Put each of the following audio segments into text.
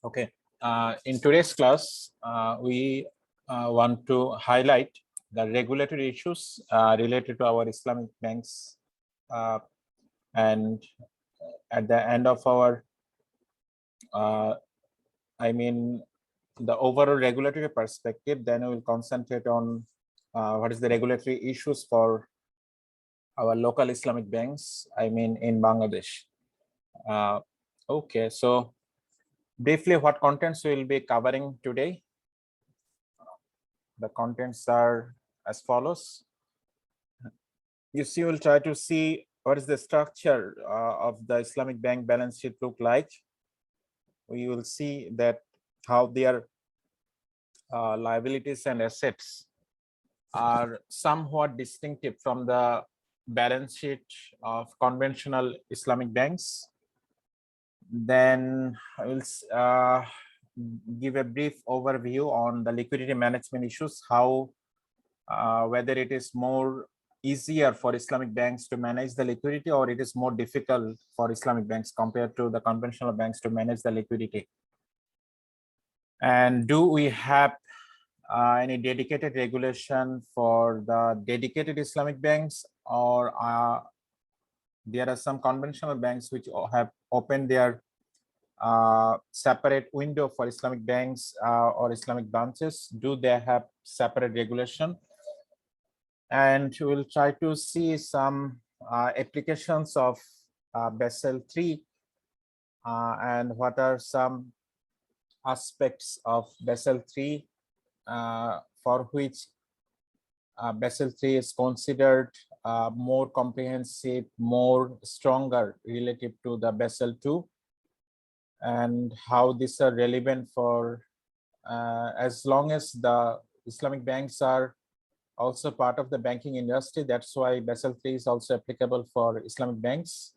Okay. In today's class, we want to highlight the regulatory issues related to our Islamic banks, and at the end of our, the overall regulatory perspective, then we will concentrate on what is the regulatory issues for our local Islamic banks, in Bangladesh. Okay, so briefly, what contents we will be covering today? The contents are as follows. You will try to see what is the structure of the Islamic bank balance sheet look like. We will see that how their liabilities and assets are somewhat distinctive from the balance sheet of conventional Islamic banks. Then I will give a brief overview on the liquidity management issues, how whether it is more easier for Islamic banks to manage the liquidity, or it is more difficult for Islamic banks compared to the conventional banks to manage the liquidity. And do we have any dedicated regulation for the dedicated Islamic banks, or there are some conventional banks which have opened their separate window for Islamic banks or Islamic branches? Do they have separate regulation? And we'll try to see some applications of Basel III and what are some aspects of Basel III for which Basel III is considered more comprehensive, more stronger relative to the Basel II, and how these are relevant for as long as the Islamic banks are also part of the banking industry. That's why Basel III is also applicable for Islamic banks.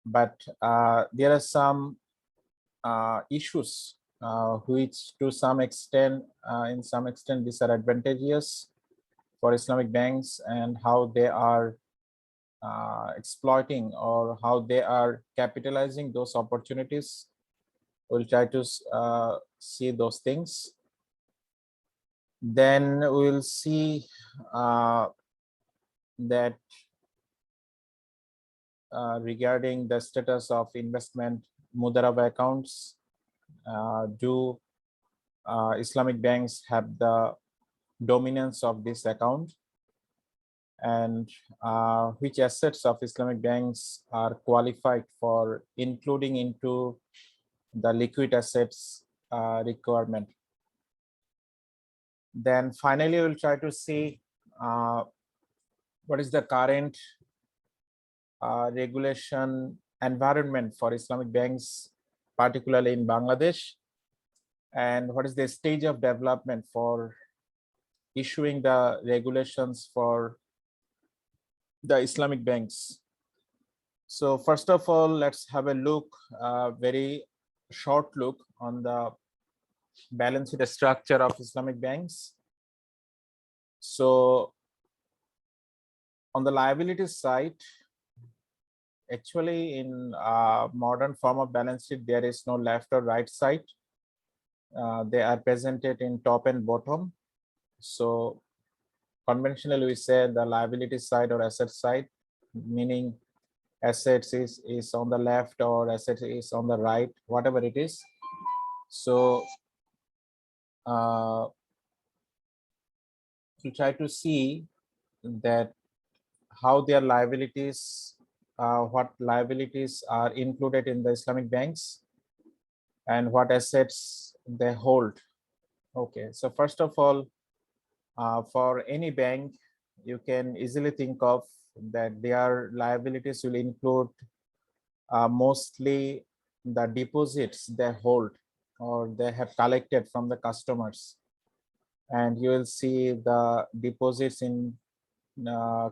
But there are some issues which to some extent, in some extent, these are advantageous for Islamic banks, and how they are exploiting or how they are capitalizing those opportunities. We'll try to see those things. Then we'll see that regarding the status of investment Mudaraba accounts, do Islamic banks have the dominance of this account, and which assets of Islamic banks are qualified for including into the liquid assets requirement. Then finally, we'll try to see what is the current regulation environment for Islamic banks, particularly in Bangladesh, and what is the stage of development for issuing the regulations for the Islamic banks. So first of all, let's have a look, very short look on the balance sheet structure of Islamic banks. So on the liabilities side, actually in modern form of balance sheet, there is no left or right side. They are presented in top and bottom. So conventionally, we say the liability side or asset side, meaning assets is on the left or assets is on the right, whatever it is. So to try to see that how their liabilities, what liabilities are included in the Islamic banks, and what assets they hold. Okay, so first of all, for any bank, you can easily think of that their liabilities will include mostly the deposits they hold or they have collected from the customers. And you will see the deposits in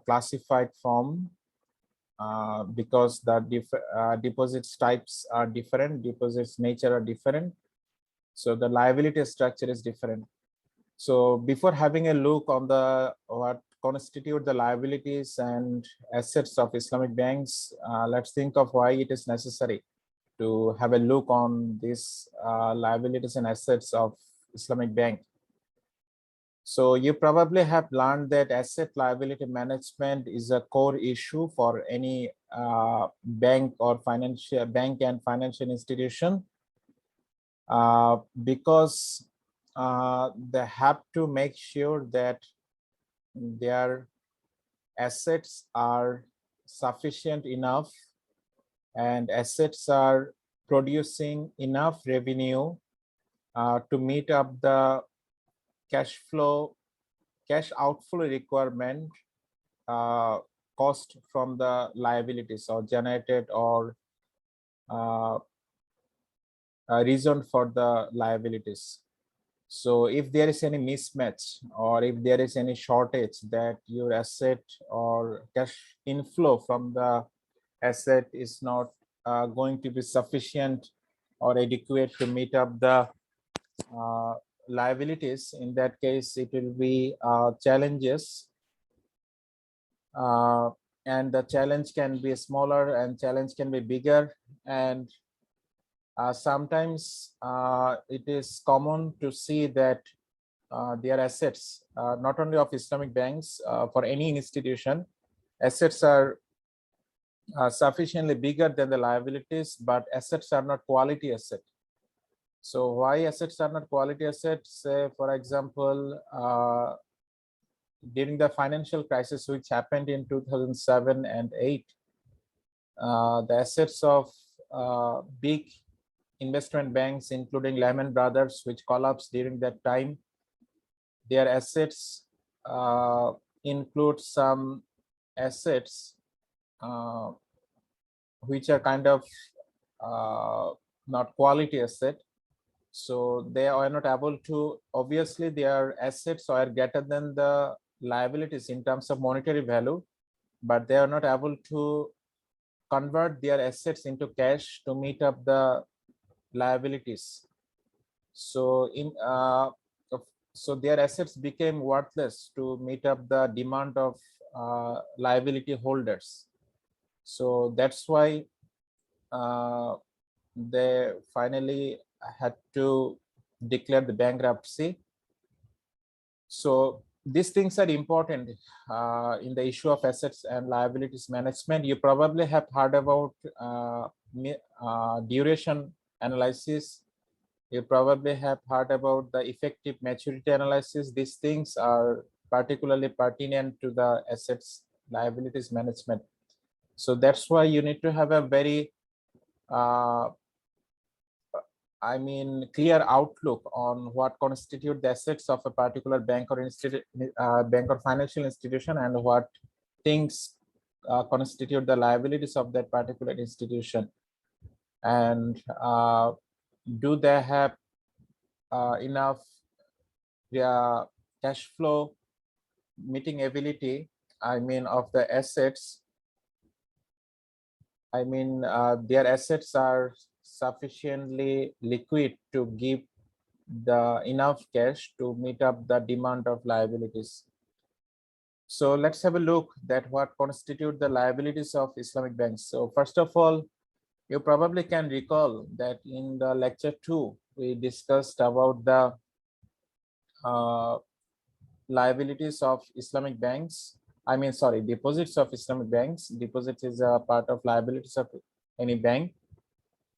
classified form because the deposits types are different, deposits nature are different. So the liability structure is different. So before having a look on the what constitute the liabilities and assets of Islamic banks, let's think of why it is necessary to have a look on these liabilities and assets of Islamic Bank. So you probably have learned that asset liability management is a core issue for any bank or financial bank and financial institution, because they have to make sure that their assets are sufficient enough and assets are producing enough revenue to meet up the cash outflow requirement cost from the liabilities or generated or reason for the liabilities. So if there is any mismatch or if there is any shortage that your asset or cash inflow from the asset is not going to be sufficient or adequate to meet up the liabilities, in that case it will be challenges, and the challenge can be smaller and challenge can be bigger, and sometimes it is common to see that their assets, not only of Islamic banks, for any institution, assets are sufficiently bigger than the liabilities, but assets are not quality asset. So why assets are not quality assets? Say, for example, during the financial crisis, which happened in 2007 and 8, the assets of big investment banks, including Lehman Brothers, which collapsed during that time, their assets include some assets which are kind of not quality asset. So they are not able to, obviously their assets are greater than the liabilities in terms of monetary value, but they are not able to convert their assets into cash to meet up the liabilities. So so their assets became worthless to meet up the demand of liability holders. So that's why they finally had to declare the bankruptcy. So these things are important in the issue of assets and liabilities management. You probably have heard about duration analysis. You probably have heard about the effective maturity analysis. These things are particularly pertinent to the assets liabilities management. So that's why you need to have a very clear outlook on what constitute the assets of a particular bank or bank or financial institution, and what things constitute the liabilities of that particular institution, and do they have enough cash flow meeting ability, of the assets. Their assets are sufficiently liquid to give the enough cash to meet up the demand of liabilities. So let's have a look at what constitute the liabilities of Islamic banks. So first of all, you probably can recall that in the lecture 2, we discussed about the liabilities of Islamic banks. Deposits of Islamic banks. Deposits is a part of liabilities of any bank.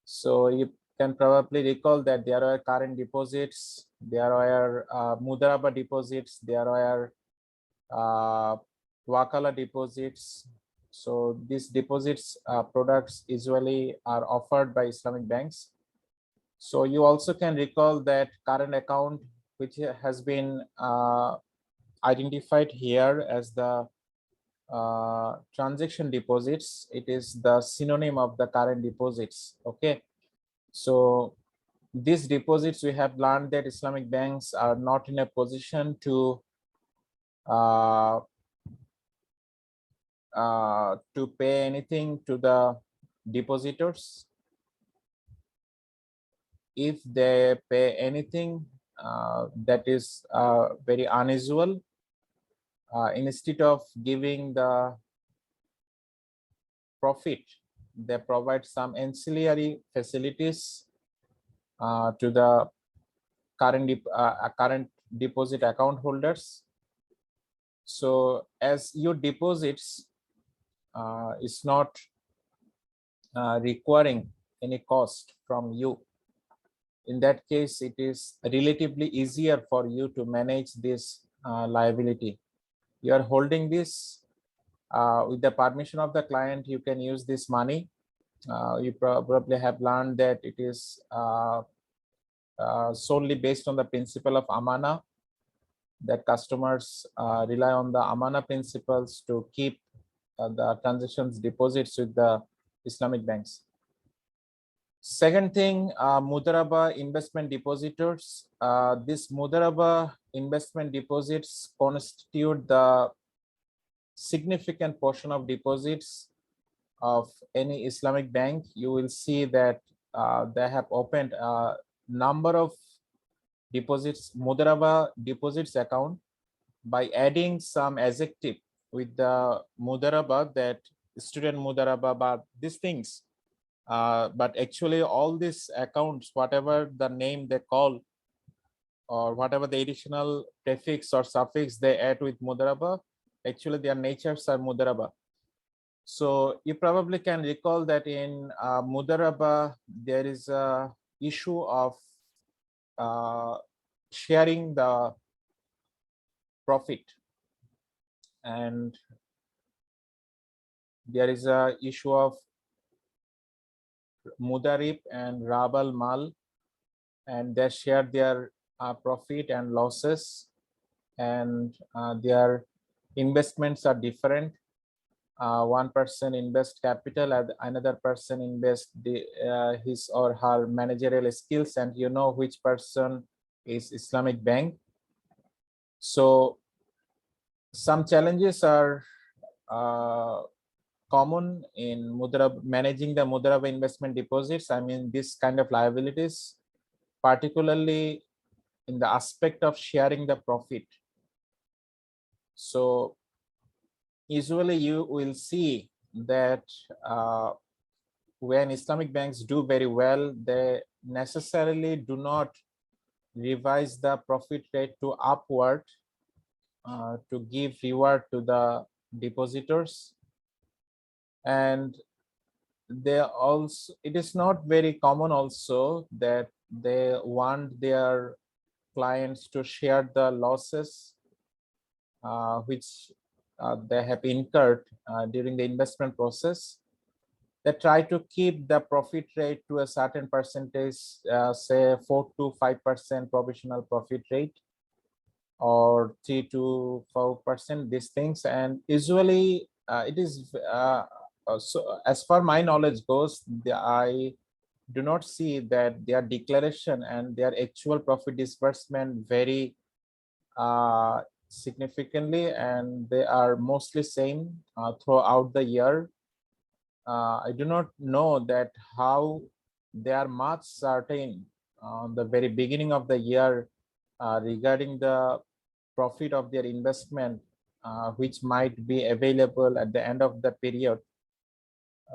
So you can probably recall that there are current deposits, there are Mudaraba deposits, there are Wakala deposits. So these deposits products usually are offered by Islamic banks. So you also can recall that current account, which has been identified here as the transaction deposits, it is the synonym of the current deposits. Okay, so these deposits, we have learned that Islamic banks are not in a position to pay anything to the depositors. If they pay anything that is very unusual, instead of giving the profit they provide some ancillary facilities to the current deposit account holders. So as your deposits is not requiring any cost from you, in that case, it is relatively easier for you to manage this liability. You are holding this with the permission of the client. You can use this money. You probably have learned that it is solely based on the principle of amana, that customers rely on the amana principles to keep the transactions deposits with the Islamic banks. Second thing, Mudaraba investment depositors. This Mudaraba investment deposits constitute the significant portion of deposits of any Islamic bank. You will see that they have opened a number of deposits, Mudaraba deposits account, by adding some adjective with the Mudaraba, that student Mudaraba, but these things. But actually all these accounts, whatever the name they call, or whatever the additional prefix or suffix they add with Mudaraba, actually their natures are Mudaraba. So you probably can recall that in Mudaraba, there is a issue of sharing the profit, and there is a issue of Mudarib and Rabal Mal, and they share their profit and losses, and their investments are different. One person invests capital and another person invests his or her managerial skills, and you know which person is Islamic bank. So some challenges are common in Mudaraba, managing the Mudaraba investment deposits. I mean, this kind of liabilities, particularly in the aspect of sharing the profit. So usually you will see that when Islamic banks do very well, they necessarily do not revise the profit rate to upward to give reward to the depositors. And they also, it is not very common also that they want their clients to share the losses which they have incurred during the investment process. They try to keep the profit rate to a certain percentage, say 4 to 5% provisional profit rate, or 3 to 4%, these things. And usually it is so as far my knowledge goes, I do not see that their declaration and their actual profit disbursement vary significantly, and they are mostly same throughout the year. I do not know that how they are much certain on the very beginning of the year regarding the profit of their investment, which might be available at the end of the period.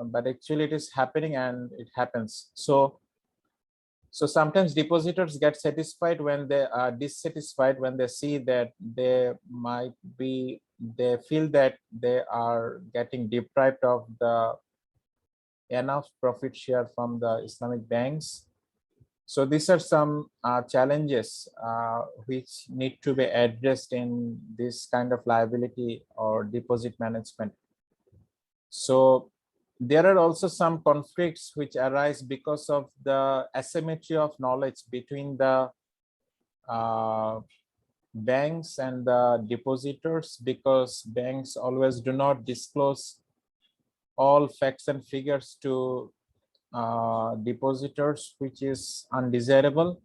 But actually it is happening, and it happens. So sometimes depositors get satisfied when they are dissatisfied when they see that they feel that they are getting deprived of the enough profit share from the Islamic banks. So these are some challenges which need to be addressed in this kind of liability or deposit management. So there are also some conflicts which arise because of the asymmetry of knowledge between the banks and the depositors, because banks always do not disclose all facts and figures to depositors, which is undesirable.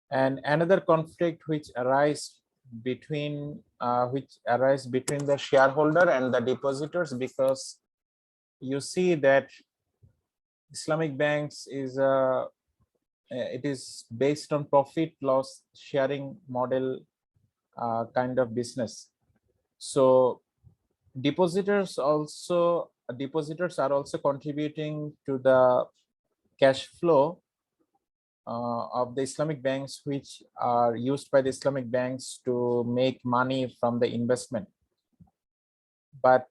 And another conflict which arises between the shareholder and the depositors, because you see that Islamic banks is it is based on profit loss sharing model kind of business. So depositors also depositors are also contributing to the cash flow of the Islamic banks, which are used by the Islamic banks to make money from the investment. But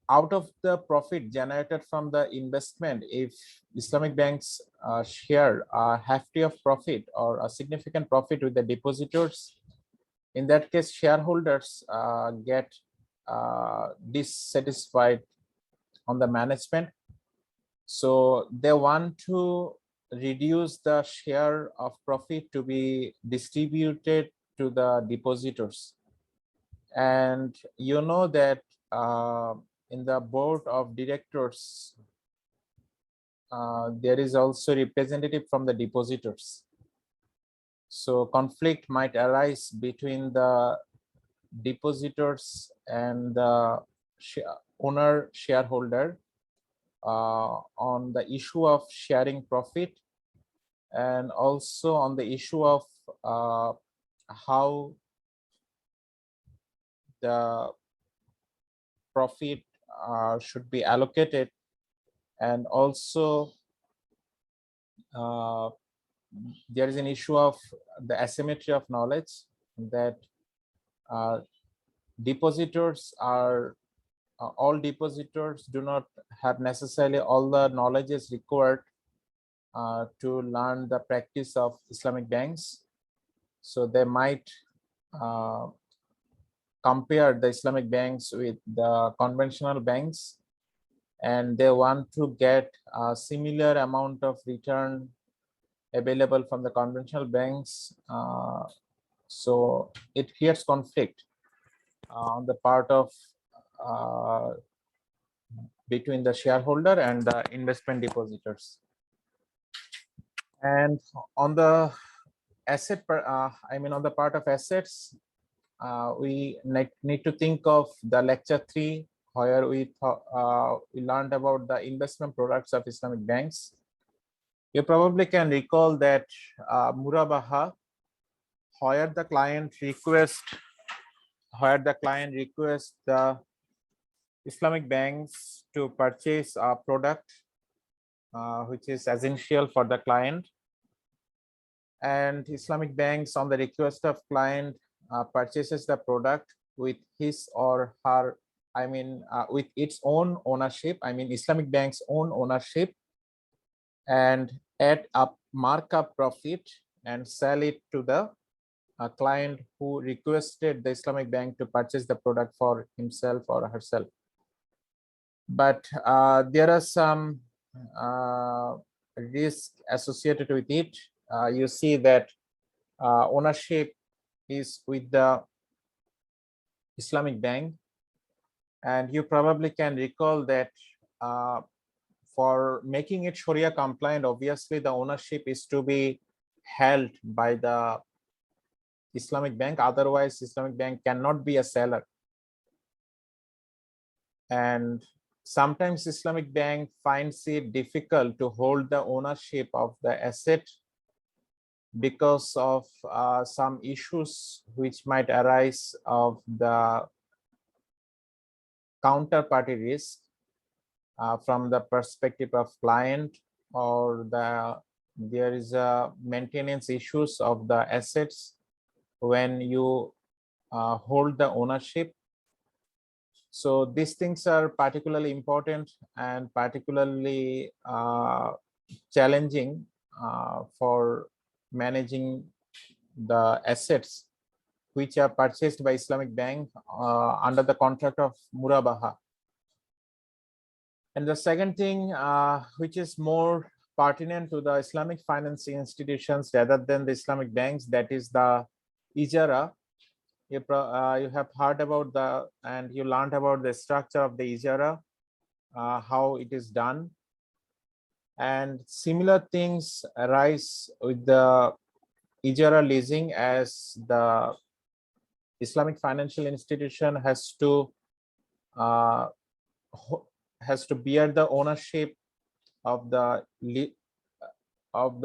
out of the profit generated from the investment, if Islamic banks share a hefty of profit or a significant profit with the depositors, in that case, shareholders get dissatisfied on the management. So they want to reduce the share of profit to be distributed to the depositors. And you know that in the board of directors, there is also representative from the depositors. So conflict might arise between the depositors and the owner shareholder on the issue of sharing profit, and also on the issue of how the profit should be allocated, and also there is an issue of the asymmetry of knowledge, that depositors are all depositors do not have necessarily all the knowledges required to learn the practice of Islamic banks. So they might compare the Islamic banks with the conventional banks, and they want to get a similar amount of return available from the conventional banks. So it creates conflict on the part of between the shareholder and the investment depositors. And on the asset, on the part of assets, we need to think of the lecture 3, where we learned about the investment products of Islamic banks. You probably can recall that Murabaha, where the client requests the Islamic banks to purchase a product which is essential for the client, and Islamic banks, on the request of client, purchases the product with his or her, with its own ownership, Islamic bank's own ownership, and add up markup profit and sell it to the client who requested the Islamic bank to purchase the product for himself or herself. But there are some risk associated with it. You see that ownership is with the Islamic bank, and you probably can recall that for making it Sharia compliant, obviously the ownership is to be held by the Islamic bank, otherwise Islamic bank cannot be a seller. And sometimes Islamic bank finds it difficult to hold the ownership of the asset because of some issues which might arise of the counterparty risk from the perspective of client, or there is a maintenance issues of the assets when you hold the ownership. So these things are particularly important and particularly challenging for managing the assets which are purchased by Islamic bank under the contract of Murabaha. And the second thing, which is more pertinent to the Islamic financing institutions rather than the Islamic banks, that is the ijara. You have heard about and you learned about the structure of the ijara, how it is done. And similar things arise with the ijara leasing, as the Islamic financial institution has to bear the ownership of the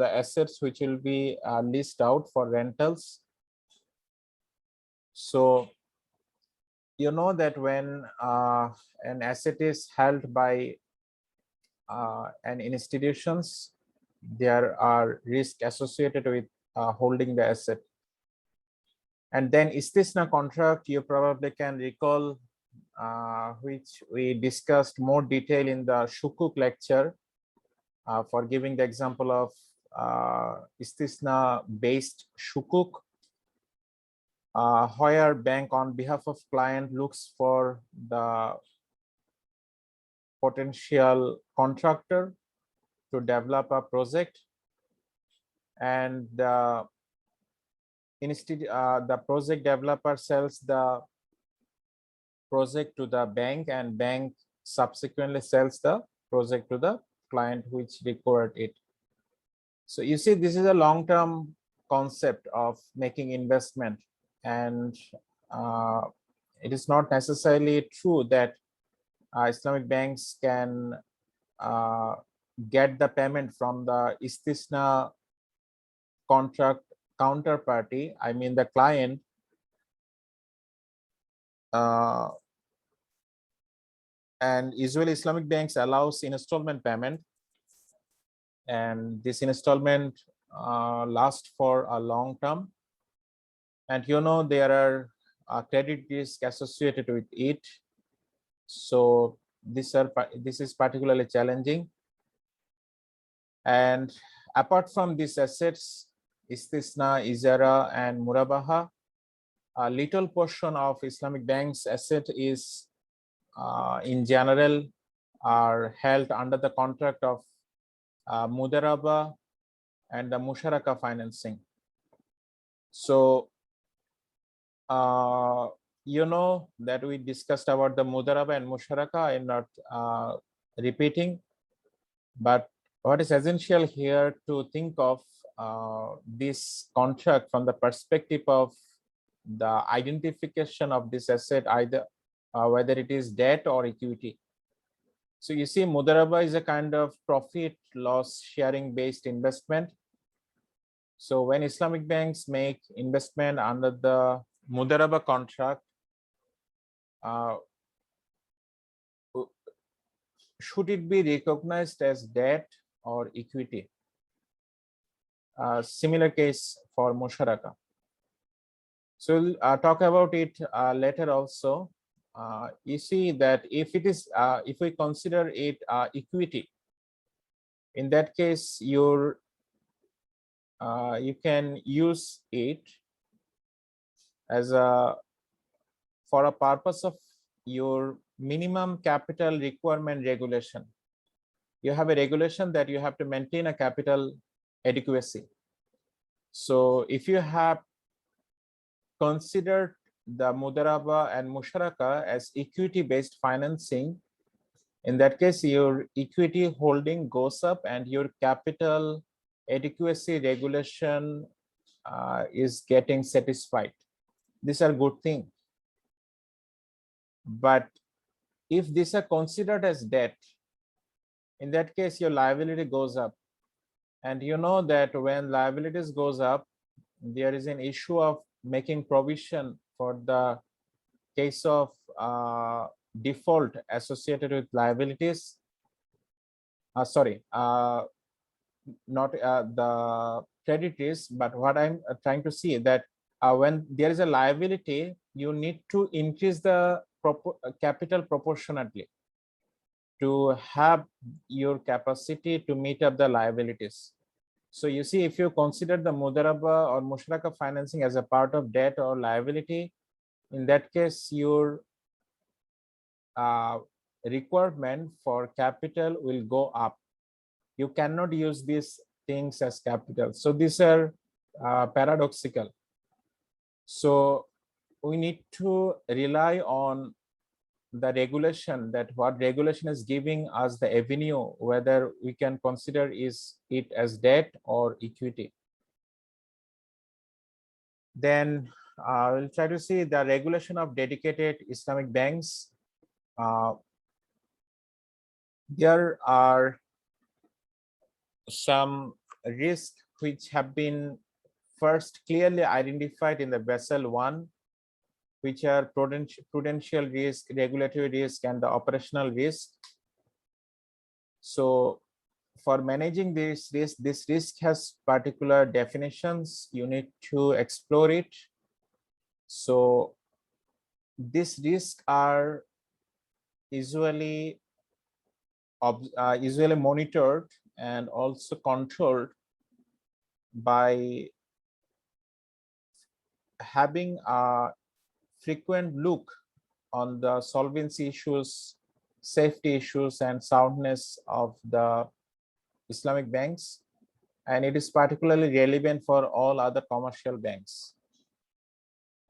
assets which will be leased out for rentals. So you know that when an asset is held by an institutions, there are risks associated with holding the asset. And then istisna contract, you probably can recall, which we discussed more detail in the Shukuk lecture, for giving the example of istisna based Shukuk, where bank on behalf of client looks for the potential contractor to develop a project, and instead the project developer sells the project to the bank, and bank subsequently sells the project to the client which required it. So you see, this is a long-term concept of making investment, and it is not necessarily true that Islamic banks can get the payment from the istisna contract counterparty, I mean the client, and usually Islamic banks allows installment payment, and this installment lasts for a long term, and you know there are credit risk associated with it. So this is particularly challenging. And apart from these assets, istisna, ijara, and murabaha, a little portion of Islamic banks asset is in general are held under the contract of Mudaraba and the musharaka financing. So you know that we discussed about the Mudaraba and musharaka. I'm not repeating, but what is essential here to think of this contract from the perspective of the identification of this asset, either whether it is debt or equity. So you see, Mudaraba is a kind of profit loss sharing based investment. So when Islamic banks make investment under the Mudaraba contract, should it be recognized as debt or equity? Similar case for musharaka. So we'll talk about it later also. You see that if it is, if we consider it equity, in that case, you can use it as a for a purpose of your minimum capital requirement regulation. You have a regulation that you have to maintain a capital adequacy. So if you have considered the Mudaraba and Musharaka as equity-based financing, in that case, your equity holding goes up and your capital adequacy regulation is getting satisfied. These are good things. But if these are considered as debt, in that case, your liability goes up. And you know that when liabilities goes up, there is an issue of making provision for the case of default associated with liabilities. Not the credit risk, but what I'm trying to see that when there is a liability, you need to increase the capital proportionately to have your capacity to meet up the liabilities. So you see, if you consider the Mudaraba or Musharaka financing as a part of debt or liability, in that case, your requirement for capital will go up. You cannot use these things as capital. So these are paradoxical. So we need to rely on the regulation, that what regulation is giving us the avenue, whether we can consider is it as debt or equity. Then we'll try to see the regulation of dedicated Islamic banks. There are some risks which have been first clearly identified in the Basel 1 which are prudential risk, regulatory risk, and the operational risk. So for managing this risk has particular definitions. You need to explore it. So these risks are usually monitored and also controlled by having a frequent look on the solvency issues, safety issues, and soundness of the Islamic banks. And it is particularly relevant for all other commercial banks.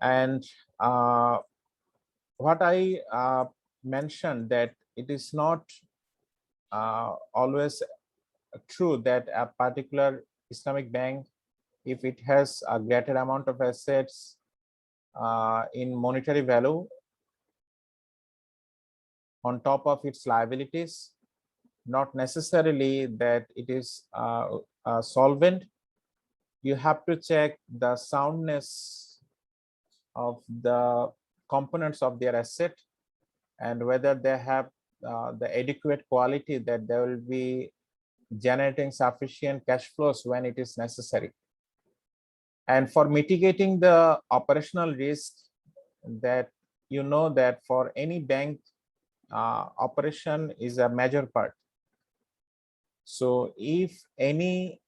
And what I mentioned, that it is not always true that a particular Islamic bank, if it has a greater amount of assets in monetary value on top of its liabilities, not necessarily that it is solvent. You have to check the soundness of the components of their asset and whether they have the adequate quality that they will be generating sufficient cash flows when it is necessary. And for mitigating the operational risk, that you know that for any bank, operation is a major part. So if any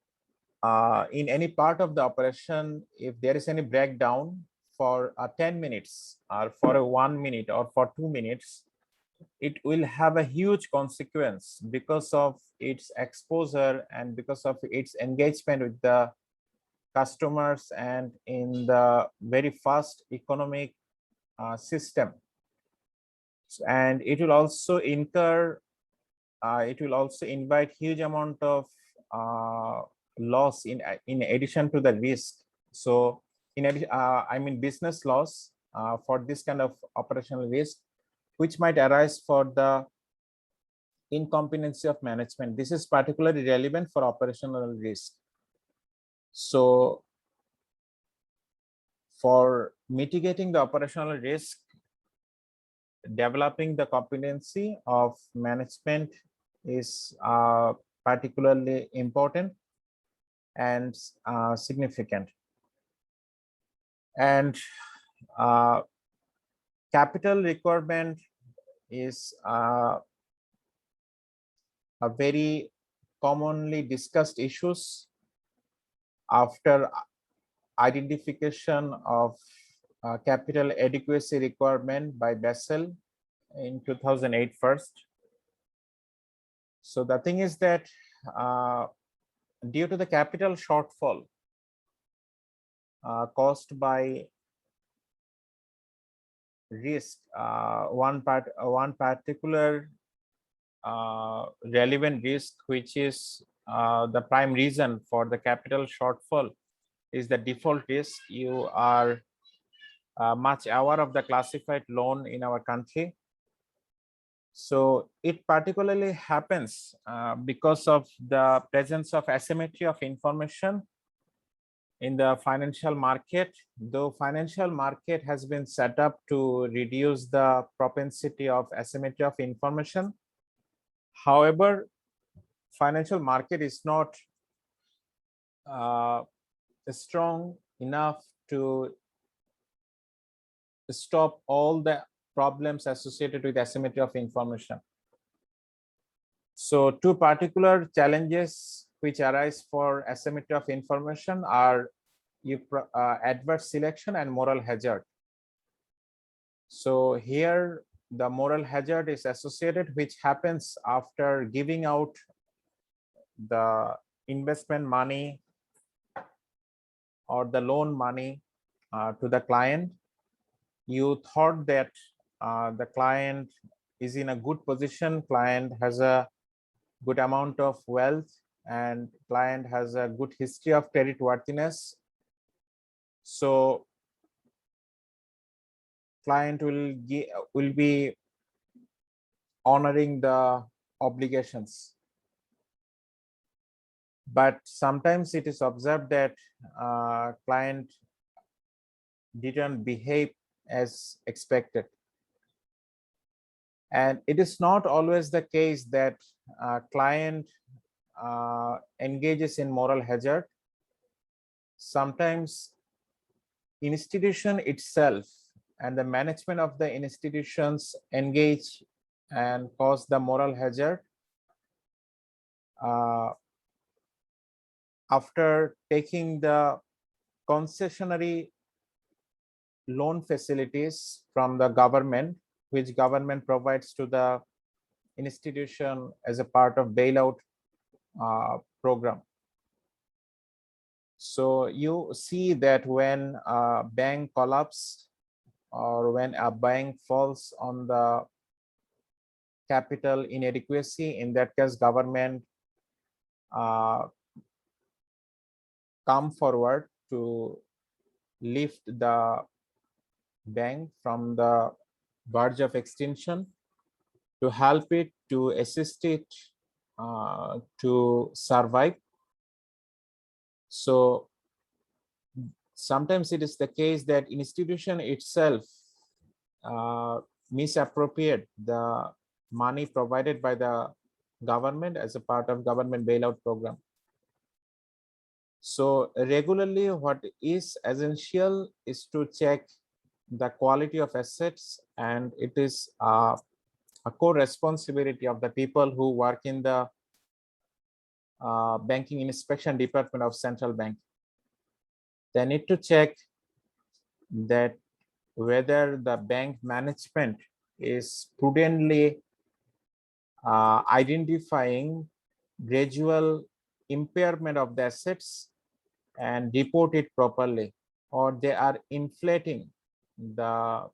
in any part of the operation, if there is any breakdown for 10 minutes or for 1 minute or for 2 minutes, it will have a huge consequence because of its exposure and because of its engagement with the customers and in the very fast economic system. And it will also invite huge amount of loss in addition to the risk. So in addition, I mean business loss for this kind of operational risk, which might arise for the incompetency of management. This is particularly relevant for operational risk. So for mitigating the operational risk, developing the competency of management is particularly important and significant. And capital requirement is a very commonly discussed issues after identification of capital adequacy requirement by Basel in 2008 first. So the thing is that due to the capital shortfall caused by risk, one particular relevant risk, which is the prime reason for the capital shortfall, is the default risk. You are much aware of the classified loan in our country. So it particularly happens because of the presence of asymmetry of information in the financial market. Though financial market has been set up to reduce the propensity of asymmetry of information, however, financial market is not strong enough to stop all the problems associated with asymmetry of information. So two particular challenges which arise for asymmetry of information are adverse selection and moral hazard. So here the moral hazard is associated, which happens after giving out the investment money or the loan money to the client. You thought that the client is in a good position, client has a good amount of wealth, and client has a good history of credit worthiness. So client will be honoring the obligations. But sometimes it is observed that client didn't behave as expected. And it is not always the case that client engages in moral hazard. Sometimes institution itself and the management of the institutions engage and cause the moral hazard after taking the concessionary loan facilities from the government, which government provides to the institution as a part of bailout program. So you see that when a bank collapses or when a bank falls on the capital inadequacy, in that case, government come forward to lift the bank from the verge of extinction, to help it, to assist it to survive. So sometimes it is the case that institution itself misappropriate the money provided by the government as a part of government bailout program. So regularly what is essential is to check the quality of assets, and it is a core responsibility of the people who work in the banking inspection department of central bank. They need to check that whether the bank management is prudently identifying gradual impairment of the assets and report it properly, or they are inflating the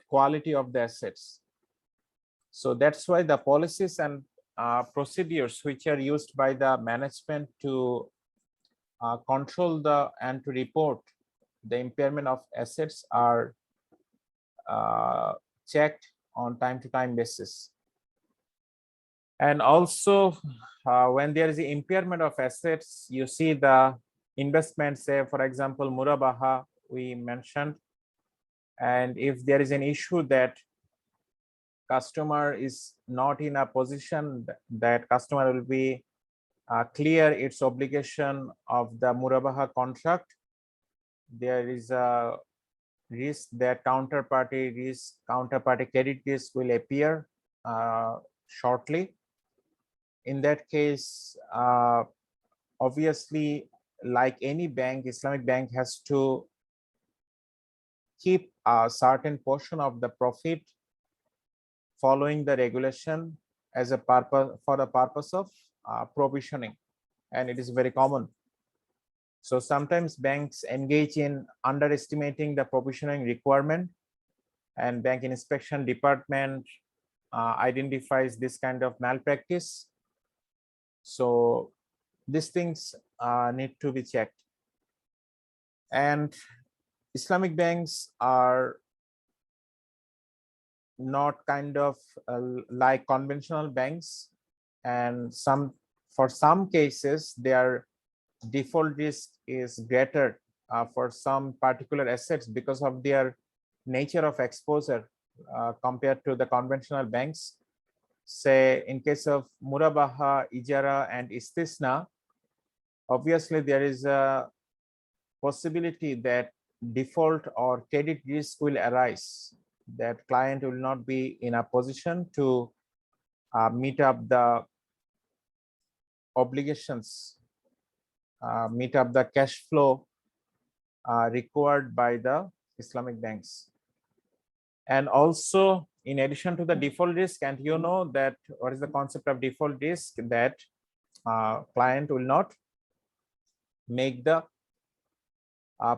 quality of the assets. So that's why the policies and procedures which are used by the management to control the and to report the impairment of assets are checked on time to time basis. And also when there is the impairment of assets, you see the investment, say for example Mudaraba we mentioned, and if there is an issue that customer is not in a position that customer will be clear its obligation of the Mudaraba contract, there is a risk that counterparty credit risk will appear shortly. In that case, obviously, like any bank, Islamic Bank has to keep a certain portion of the profit following the regulation as a purpose for the purpose of provisioning, and it is very common. So sometimes banks engage in underestimating the provisioning requirement, and bank inspection department identifies this kind of malpractice. So these things need to be checked. And Islamic banks are not kind of like conventional banks, and for some cases their default risk is greater for some particular assets because of their nature of exposure compared to the conventional banks. Say in case of Mudaraba, Ijara and Istisna, obviously there is a possibility that default or credit risk will arise, that client will not be in a position to meet up the obligations, meet up the cash flow required by the Islamic banks. And also, in addition to the default risk, and you know that what is the concept of default risk, that client will not make the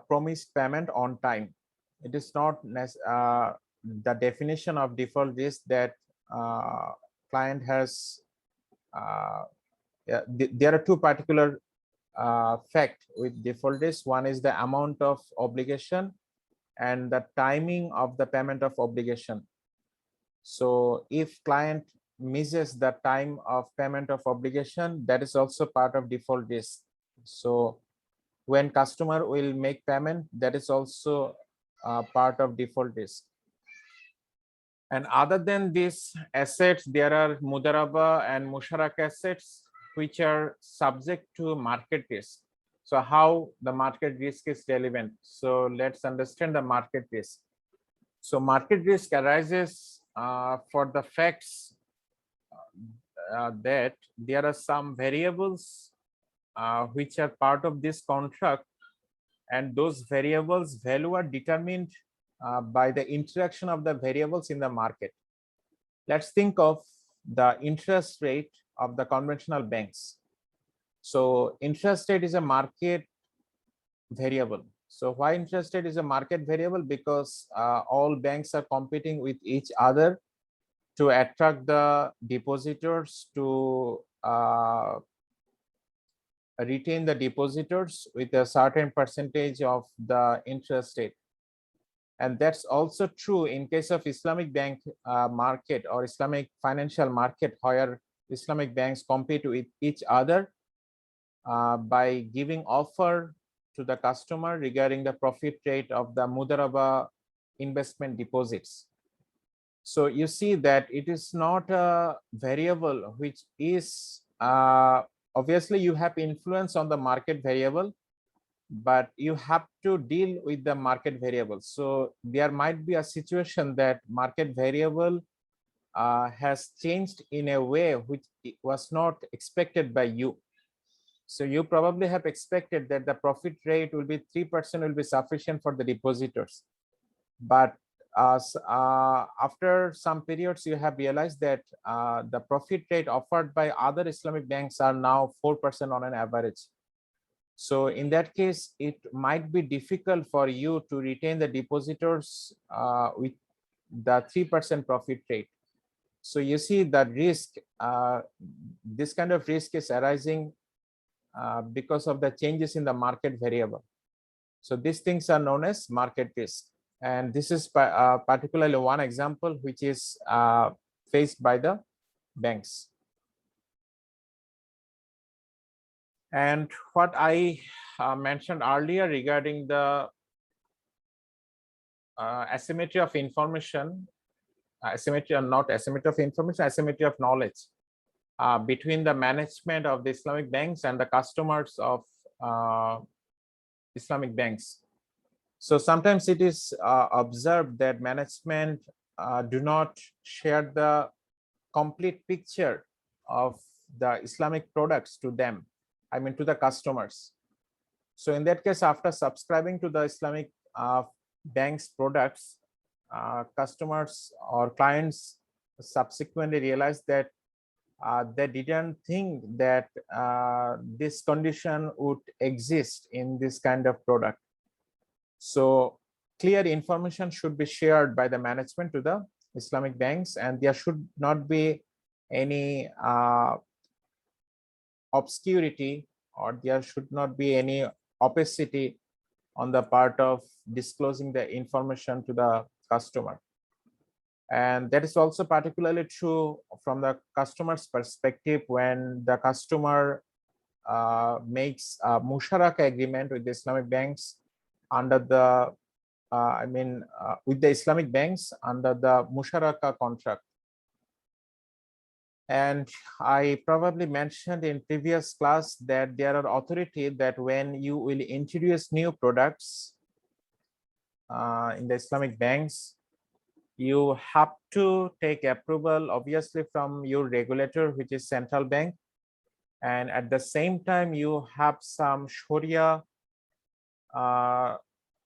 promised payment on time. It is not the definition of default risk that client has. There are two particular fact with default risk. One is the amount of obligation and the timing of the payment of obligation. So if client misses the time of payment of obligation, that is also part of default risk. So when customer will make payment, that is also part of default risk. And other than these assets, there are Mudaraba and Musharak assets, which are subject to market risk. So how the market risk is relevant? So let's understand the market risk. So market risk arises for the facts that there are some variables which are part of this contract, and those variables value are determined by the interaction of the variables in the market. Let's think of the interest rate of the conventional banks. So interest rate is a market variable. So why interest rate is a market variable? Because all banks are competing with each other to attract the depositors, to retain the depositors with a certain percentage of the interest rate. And that's also true in case of Islamic bank market or Islamic financial market, where Islamic banks compete with each other by giving offer to the customer regarding the profit rate of the Mudaraba investment deposits. So you see that it is not a variable which is obviously you have influence on the market variable, but you have to deal with the market variable. So there might be a situation that market variable has changed in a way which was not expected by you. So you probably have expected that the profit rate will be 3% will be sufficient for the depositors. But after some periods, you have realized that the profit rate offered by other Islamic banks are now 4% on an average. So in that case, it might be difficult for you to retain the depositors with the 3% profit rate. So you see that risk, this kind of risk is arising because of the changes in the market variable. So these things are known as market risk. And this is particularly one example which is faced by the banks. And what I mentioned earlier regarding the asymmetry of information, asymmetry or not asymmetry of information, asymmetry of knowledge between the management of the Islamic banks and the customers of Islamic banks. So sometimes it is observed that management do not share the complete picture of the Islamic products to them, I mean to the customers. So in that case, after subscribing to the Islamic banks products, customers or clients subsequently realized that they didn't think that this condition would exist in this kind of product. So clear information should be shared by the management to the Islamic banks, and there should not be any obscurity, or there should not be any opacity on the part of disclosing the information to the customer. And that is also particularly true from the customer's perspective when the customer makes a musharaka agreement with the Islamic banks under the with the Islamic banks under the musharaka contract. And I probably mentioned in previous class that there are authorities that when you will introduce new products in the Islamic banks, you have to take approval obviously from your regulator, which is central bank. And at the same time, you have some Sharia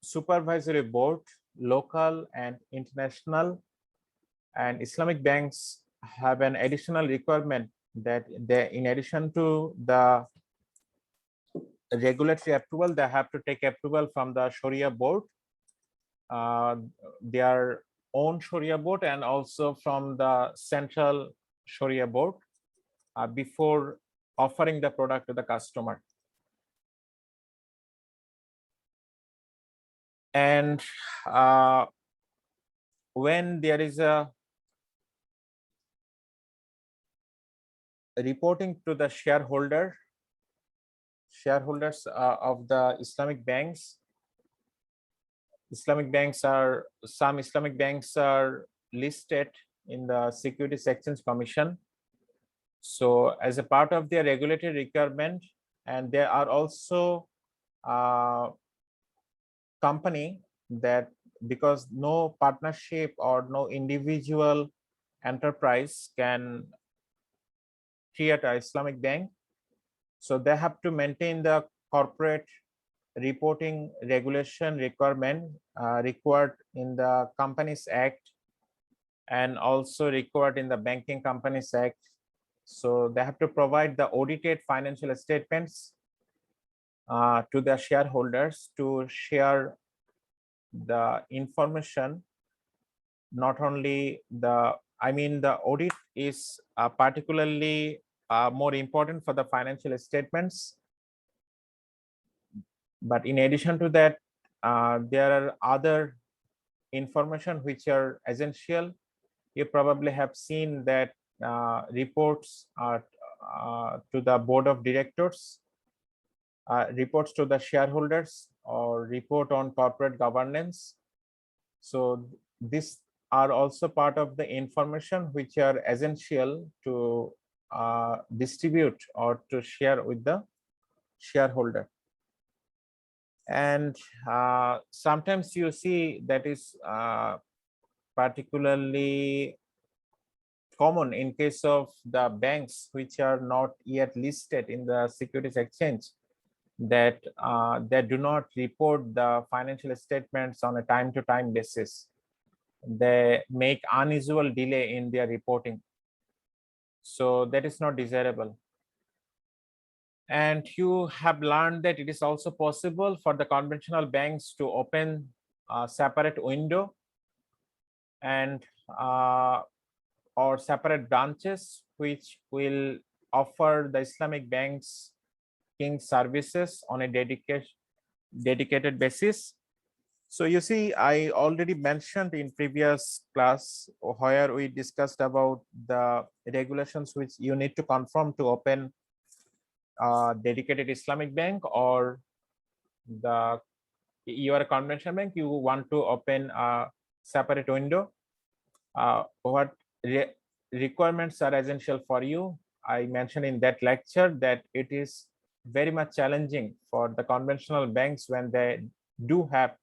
supervisory board, local and international. And Islamic banks have an additional requirement that they, in addition to the regulatory approval, they have to take approval from the Sharia board, their own Sharia board, and also from the central Sharia board before offering the product to the customer. And when there is a reporting to the shareholders of the Islamic banks, some Islamic banks are listed in the Securities Exchange Commission. So as a part of their regulatory requirement, and there are also company that, because no partnership or no individual enterprise can create an Islamic bank, so they have to maintain the corporate reporting regulation requirement required in the Companies Act and also required in the Banking Companies Act. So they have to provide the audited financial statements to the shareholders to share the information. Not only the, the audit is particularly more important for the financial statements, but in addition to that, there are other information which are essential. You probably have seen that reports to the board of directors, reports to the shareholders, or report on corporate governance. So these are also part of the information which are essential to distribute or to share with the shareholder. And sometimes you see that is particularly common in case of the banks which are not yet listed in the Securities Exchange, that they do not report the financial statements on a time-to-time basis. They make unusual delay in their reporting. So that is not desirable. And you have learned that it is also possible for the conventional banks to open a separate window and or separate branches which will offer the Islamic banks services on a dedicated basis. So you see, I already mentioned in previous class where we discussed about the regulations which you need to conform to open a dedicated Islamic bank, or you are a conventional bank, you want to open a separate window. What requirements are essential for you? I mentioned in that lecture that it is very much challenging for the conventional banks when they do have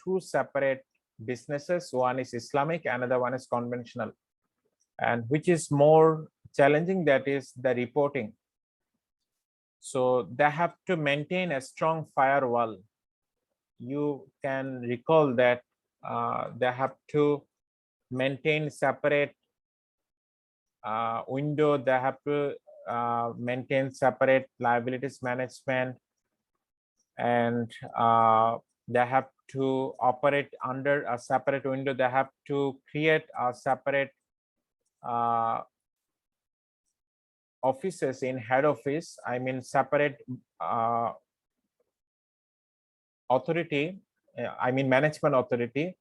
two separate businesses. One is Islamic, another one is conventional, and which is more challenging, that is the reporting. So they have to maintain a strong firewall. You can recall that they have to maintain separate window, they have to maintain separate liabilities management, and they have to operate under a separate window. They have to create a separate offices in head office, separate authority, management authority,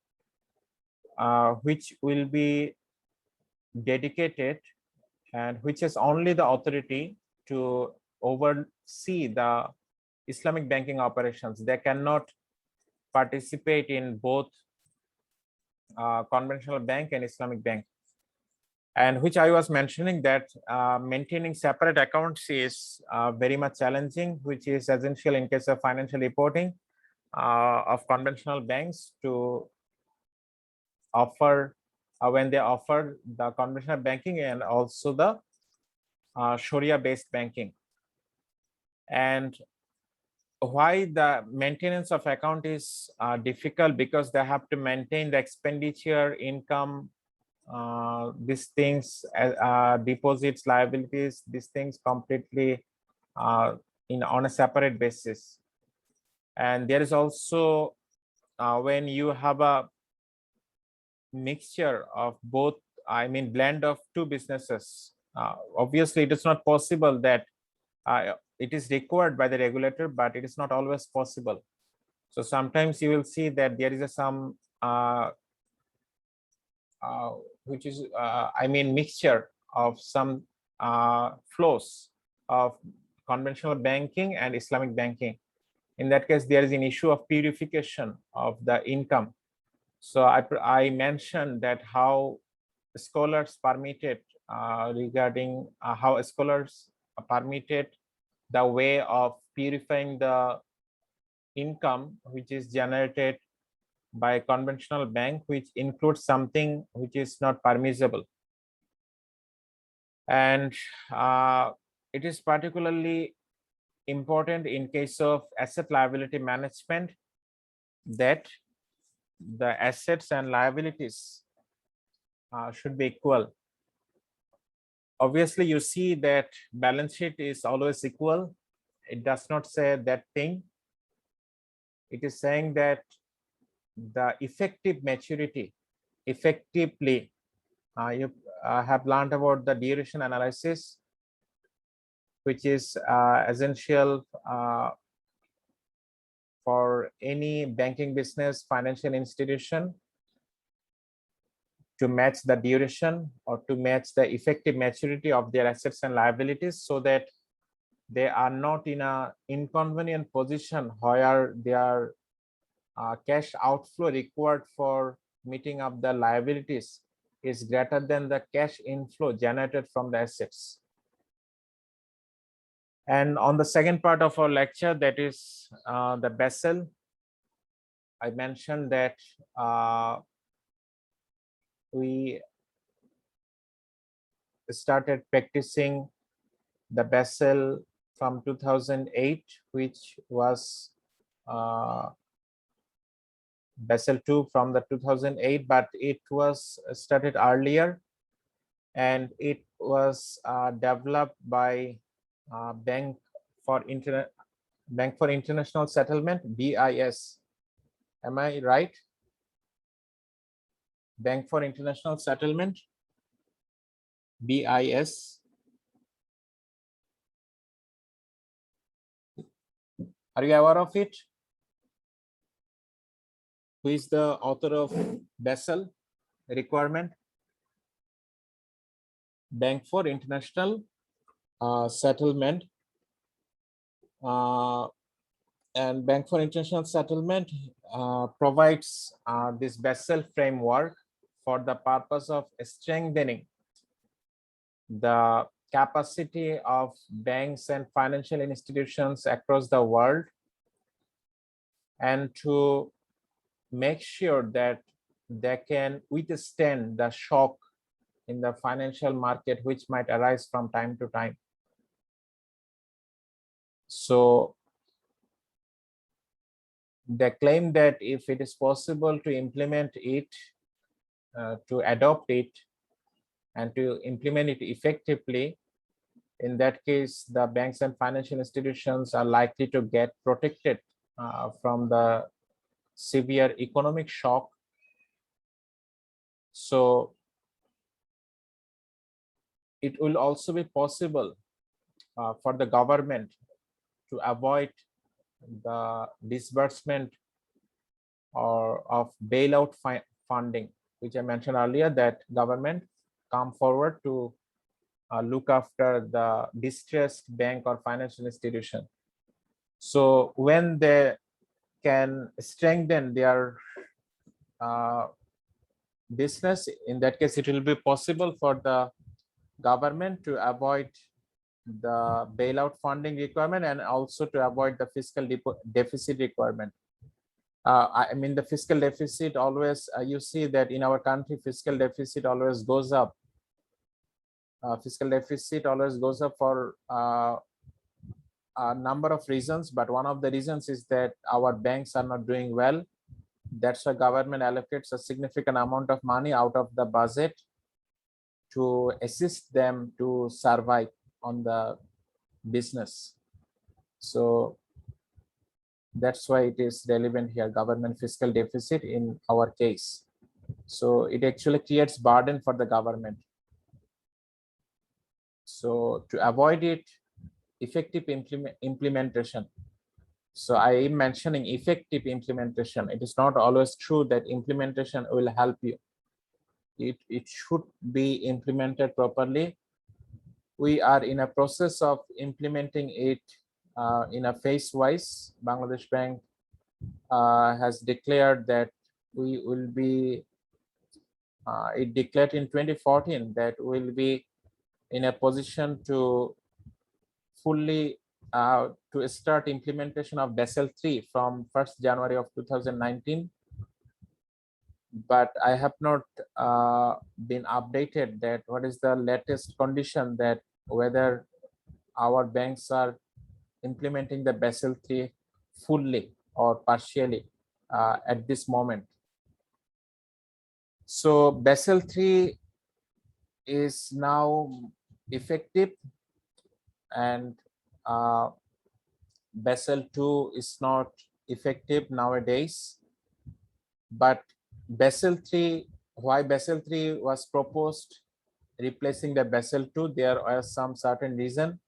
which will be dedicated and which is only the authority to oversee the Islamic banking operations. They cannot participate in both conventional bank and Islamic bank. And which I was mentioning that maintaining separate accounts is very much challenging, which is essential in case of financial reporting of conventional banks to offer when they offer the conventional banking and also the Sharia based banking. And why the maintenance of account is difficult? Because they have to maintain the expenditure, income, these things, deposits, liabilities, these things completely on a separate basis. And there is also when you have a mixture of both, blend of two businesses, obviously it is not possible that it is required by the regulator, but it is not always possible. So sometimes you will see that there is some which is mixture of some flows of conventional banking and Islamic banking In that case, there is an issue of purification of the income. So I mentioned that how scholars permitted regarding how scholars permitted the way of purifying the income which is generated by a conventional bank, which includes something which is not permissible. And it is particularly important in case of asset liability management that the assets and liabilities should be equal. Obviously, you see that balance sheet is always equal. It does not say that thing. It is saying that the effective maturity, effectively, you have learned about the duration analysis, which is essential for any banking business, financial institution to match the duration or to match the effective maturity of their assets and liabilities, so that they are not in an inconvenient position where their cash outflow required for meeting up the liabilities is greater than the cash inflow generated from the assets. And on the second part of our lecture, that is the Basel, I mentioned that we started practicing the Basel from 2008, which was Basel 2 from the 2008, but it was started earlier, and it was developed by Bank for International Settlement, BIS. Am I right? Bank for International Settlement, BIS. Are you aware of it? Who is the author of Basel requirement? Bank for International Settlement. And Bank for International Settlement provides this Basel framework for the purpose of strengthening the capacity of banks and financial institutions across the world, and to make sure that they can withstand the shock in the financial market which might arise from time to time. So they claim that if it is possible to implement it, to adopt it, and to implement it effectively, in that case, the banks and financial institutions are likely to get protected from the severe economic shock. So it will also be possible for the government to avoid the disbursement or of bailout funding, which I mentioned earlier, that government come forward to look after the distressed bank or financial institution. So when they can strengthen their business, in that case, it will be possible for the government to avoid the bailout funding requirement and also to avoid the fiscal deficit requirement. I mean, the fiscal deficit always, you see that in our country, fiscal deficit always goes up. Fiscal deficit always goes up for a number of reasons, but one of the reasons is that our banks are not doing well. That's why government allocates a significant amount of money out of the budget to assist them to survive on the business. So that's why it is relevant here, government fiscal deficit in our case. So it actually creates burden for the government. So to avoid it, effective implementation. So I am mentioning effective implementation. It is not always true that implementation will help you. It should be implemented properly. We are in a process of implementing it in a phase-wise. Bangladesh Bank has declared that we will be, it declared in 2014 that we'll be in a position to fully to start implementation of Basel III from 1st January of 2019. But I have not been updated that what is the latest condition, that whether our banks are implementing the Basel III fully or partially at this moment. So Basel III is now effective, and Basel II is not effective nowadays. But Basel III, why Basel III was proposed replacing the Basel II, there are some certain reason.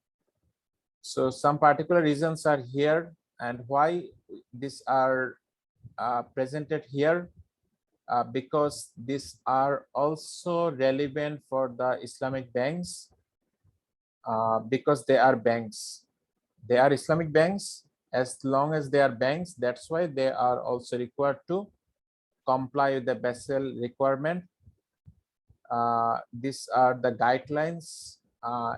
So some particular reasons are here, and why these are presented here, because these are also relevant for the Islamic banks, because they are banks. They are Islamic banks. As long as they are banks, that's why they are also required to comply with the Basel requirement. These are the guidelines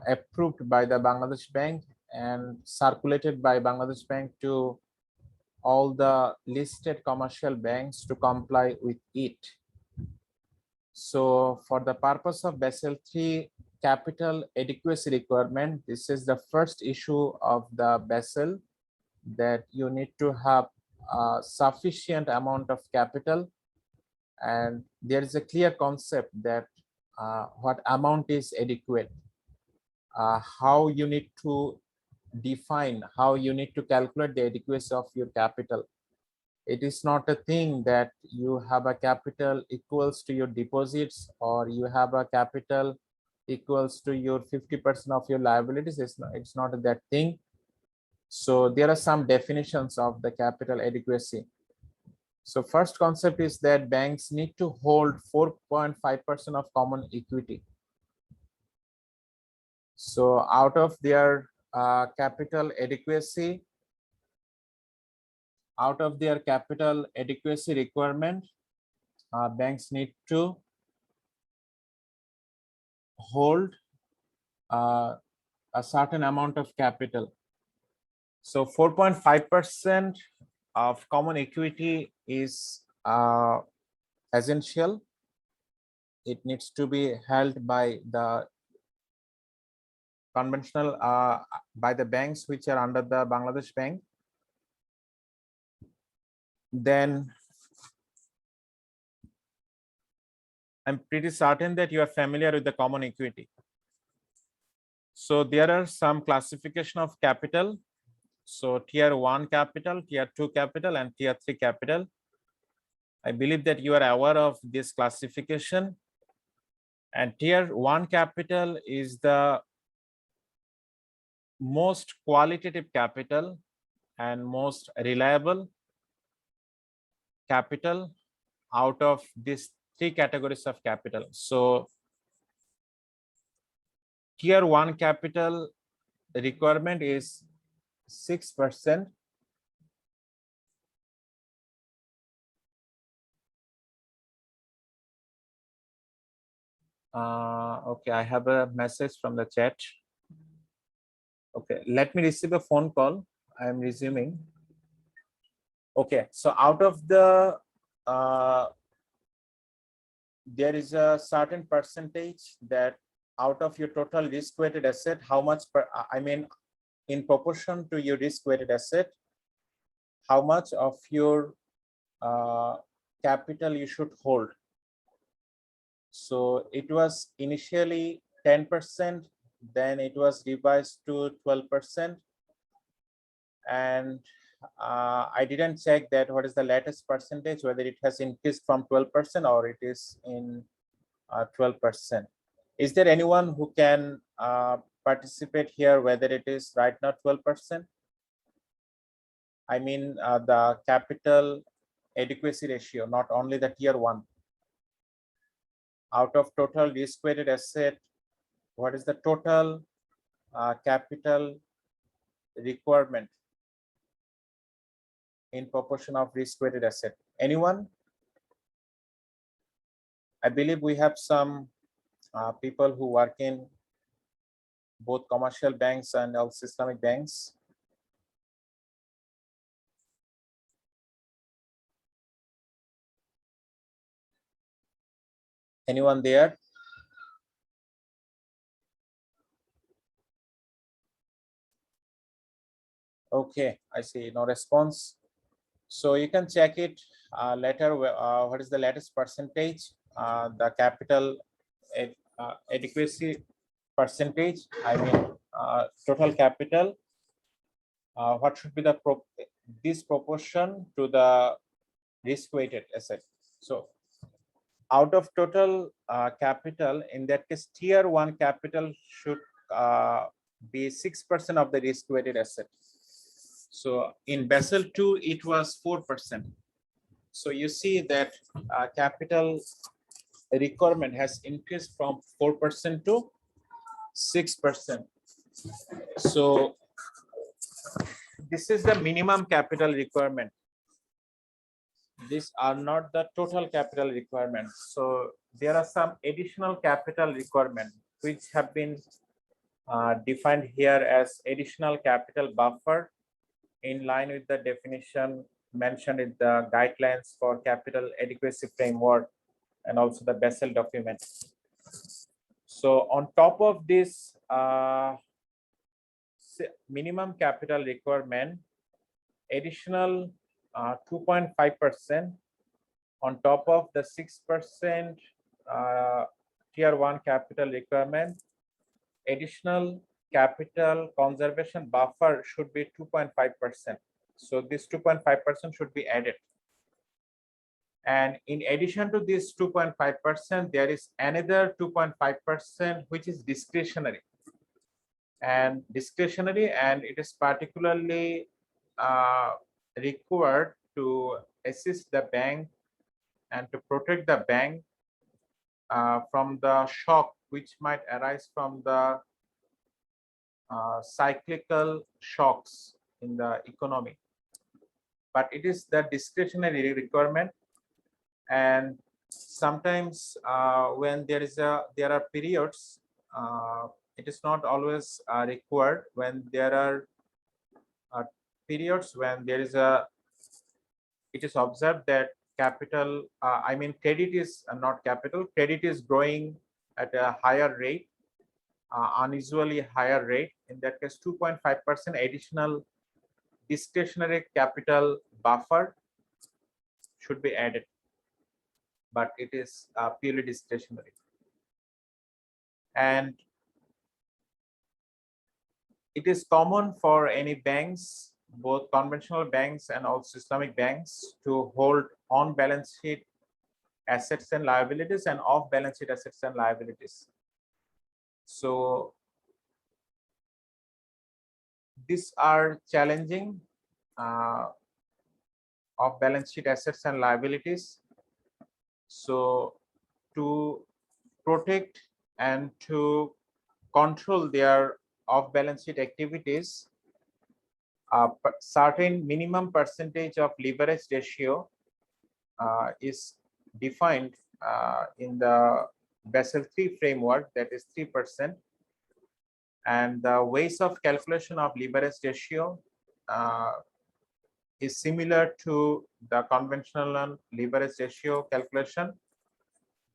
approved by the Bangladesh Bank and circulated by Bangladesh Bank to all the listed commercial banks to comply with it. So for the purpose of Basel III capital adequacy requirement, this is the first issue of the Basel, that you need to have a sufficient amount of capital, and there is a clear concept that what amount is adequate, how you need to define, how you need to calculate the adequacy of your capital. It is not a thing that you have a capital equals to your deposits, or you have a capital equals to your 50% of your liabilities. It's not that thing. So there are some definitions of the capital adequacy. So first concept is that banks need to hold 4.5% of common equity. So out of their capital adequacy, requirement, banks need to hold a certain amount of capital. So 4.5% of common equity is essential. It needs to be held by the conventional, by the banks which are under the Bangladesh Bank. Then I'm pretty certain that you are familiar with the common equity. So there are some classification of capital. So tier 1 capital, tier 2 capital, and tier 3 capital. I believe that you are aware of this classification. And tier 1 capital is the most qualitative capital and most reliable capital out of these 3 categories of capital. So tier 1 capital requirement is 6%. Okay, I have a message from the chat. Okay, let me receive a phone call. I am resuming. Okay, so out of the there is a certain percentage that out of your total risk-weighted asset, how much I mean, in proportion to your risk-weighted asset, how much of your capital you should hold. So it was initially 10%, then it was revised to 12%, and I didn't check that what is the latest percentage, whether it has increased from 12% or it is in 12%. Is there anyone who can participate here, whether it is right now 12%? I mean the capital adequacy ratio, not only the tier 1. Out of total risk-weighted asset, what is the total capital requirement in proportion of risk-weighted asset? Anyone? I believe we have some people who work in both commercial banks and also Islamic banks. Anyone there? Okay, I see no response. So you can check it later. What is the latest percentage? The capital adequacy percentage. I mean, total capital. What should be the this proportion to the risk-weighted asset? So, out of total capital, in that case, tier 1 capital should be 6% of the risk-weighted asset. So in Basel 2, it was 4%. So you see that capital requirement has increased from 4% to 6%. So this is the minimum capital requirement. These are not the total capital requirements. So there are some additional capital requirements which have been defined here as additional capital buffer in line with the definition mentioned in the guidelines for capital adequacy framework and also the Basel document. So on top of this minimum capital requirement, additional 2.5% on top of the 6% tier 1 capital requirement, additional capital conservation buffer should be 2.5%. So this 2.5% should be added. And in addition to this 2.5%, there is another 2.5% which is discretionary. And it is particularly required to assist the bank and to protect the bank from the shock which might arise from the cyclical shocks in the economy. But it is the discretionary requirement, and sometimes when there are periods, it is not always required. When there are periods when there is it is observed that capital, credit is not capital, credit is growing at a higher rate, unusually higher rate. In that case, 2.5% additional discretionary capital buffer should be added, but it is purely discretionary. And it is common for any banks, both conventional banks and also Islamic banks, to hold on-balance sheet assets and liabilities and off-balance sheet assets and liabilities. So these are challenging off-balance sheet assets and liabilities. So to protect and to control their off-balance sheet activities, a certain minimum percentage of leverage ratio is defined in the Basel III framework, that is 3%. And the ways of calculation of leverage ratio is similar to the conventional leverage ratio calculation,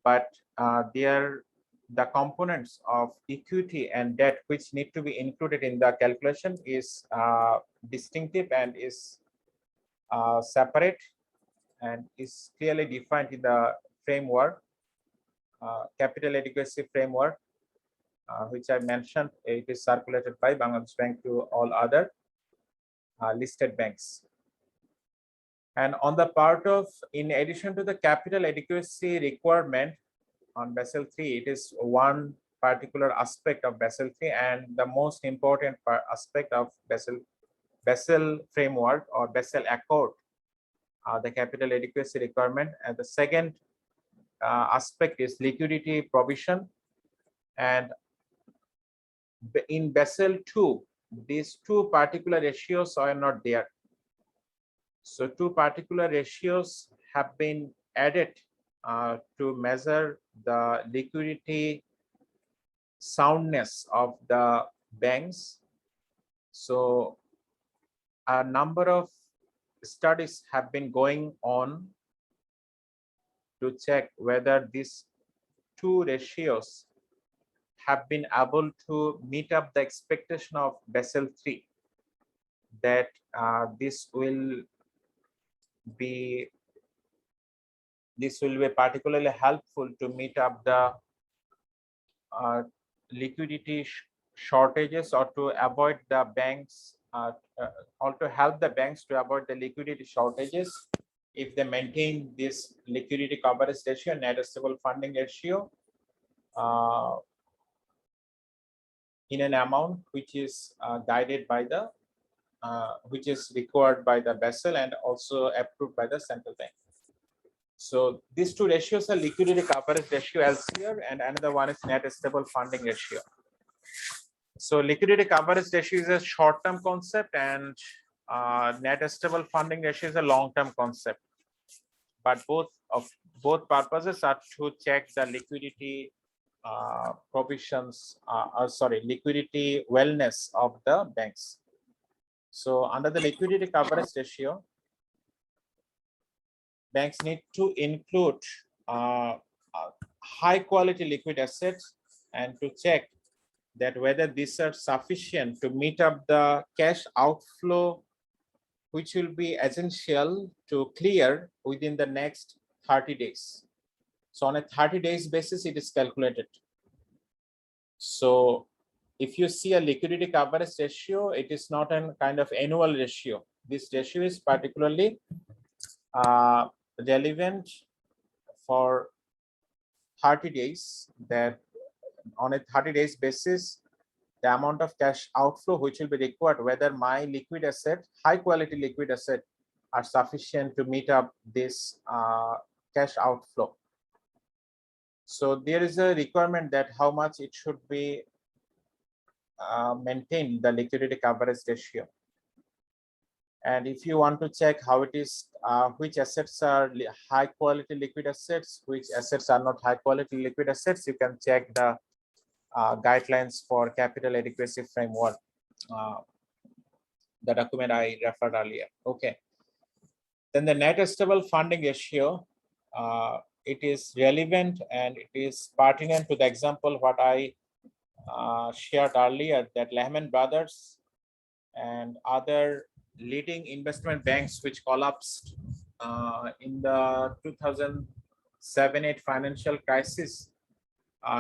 but the components of equity and debt which need to be included in the calculation is distinctive and is separate and is clearly defined in the framework, capital adequacy framework, which I mentioned. It is circulated by Bangladesh Bank to all other listed banks. And on the part of, in addition to the capital adequacy requirement on Basel III, it is one particular aspect of Basel III and the most important aspect of Basel framework or Basel Accord, the capital adequacy requirement. And the second aspect is liquidity provision. And in Basel II, these two particular ratios are not there. So two particular ratios have been added to measure the liquidity soundness of the banks. So a number of studies have been going on to check whether these two ratios have been able to meet up the expectation of Basel III, that this will be particularly helpful to meet up the liquidity shortages, or to avoid the banks or to help the banks to avoid the liquidity shortages if they maintain this liquidity coverage ratio, net stable funding ratio, in an amount which is guided by the which is required by the Basel and also approved by the central bank. So these two ratios are liquidity coverage ratio LCR, and another one is net stable funding ratio. So liquidity coverage ratio is a short-term concept, and net stable funding ratio is a long-term concept. But both purposes are to check the liquidity liquidity wellness of the banks. So under the liquidity coverage ratio, banks need to include high quality liquid assets and to check that whether these are sufficient to meet up the cash outflow, which will be essential to clear within the next 30 days. So on a 30 days basis, it is calculated. So if you see a liquidity coverage ratio, it is not a kind of annual ratio. This ratio is particularly relevant for 30 days, that on a 30 days basis, the amount of cash outflow which will be required, whether my liquid asset, high quality liquid asset, are sufficient to meet up this cash outflow. So there is a requirement that how much it should be maintained, the liquidity coverage ratio. And if you want to check how it is, which assets are high quality liquid assets, which assets are not high quality liquid assets, you can check the guidelines for capital adequacy framework, the document I referred earlier. Okay. Then the net stable funding ratio, it is relevant and it is pertinent to the example what I shared earlier, that Lehman Brothers and other leading investment banks which collapsed in the 2007-8 financial crisis,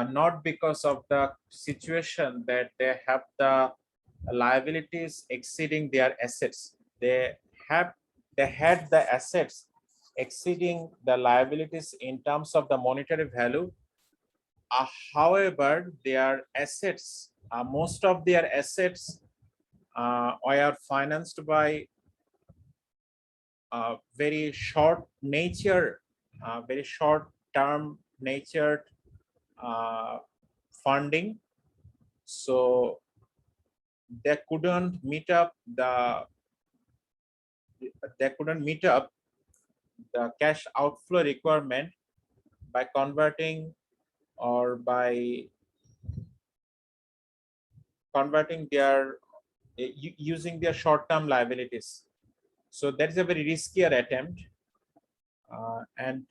not because of the situation that they have the liabilities exceeding their assets. They had the assets exceeding the liabilities in terms of the monetary value. However, their assets, most of their assets are financed by very short nature, very short term natured funding. So they couldn't meet up the cash outflow requirement by converting or by converting their using their short-term liabilities. So that is a very riskier attempt, and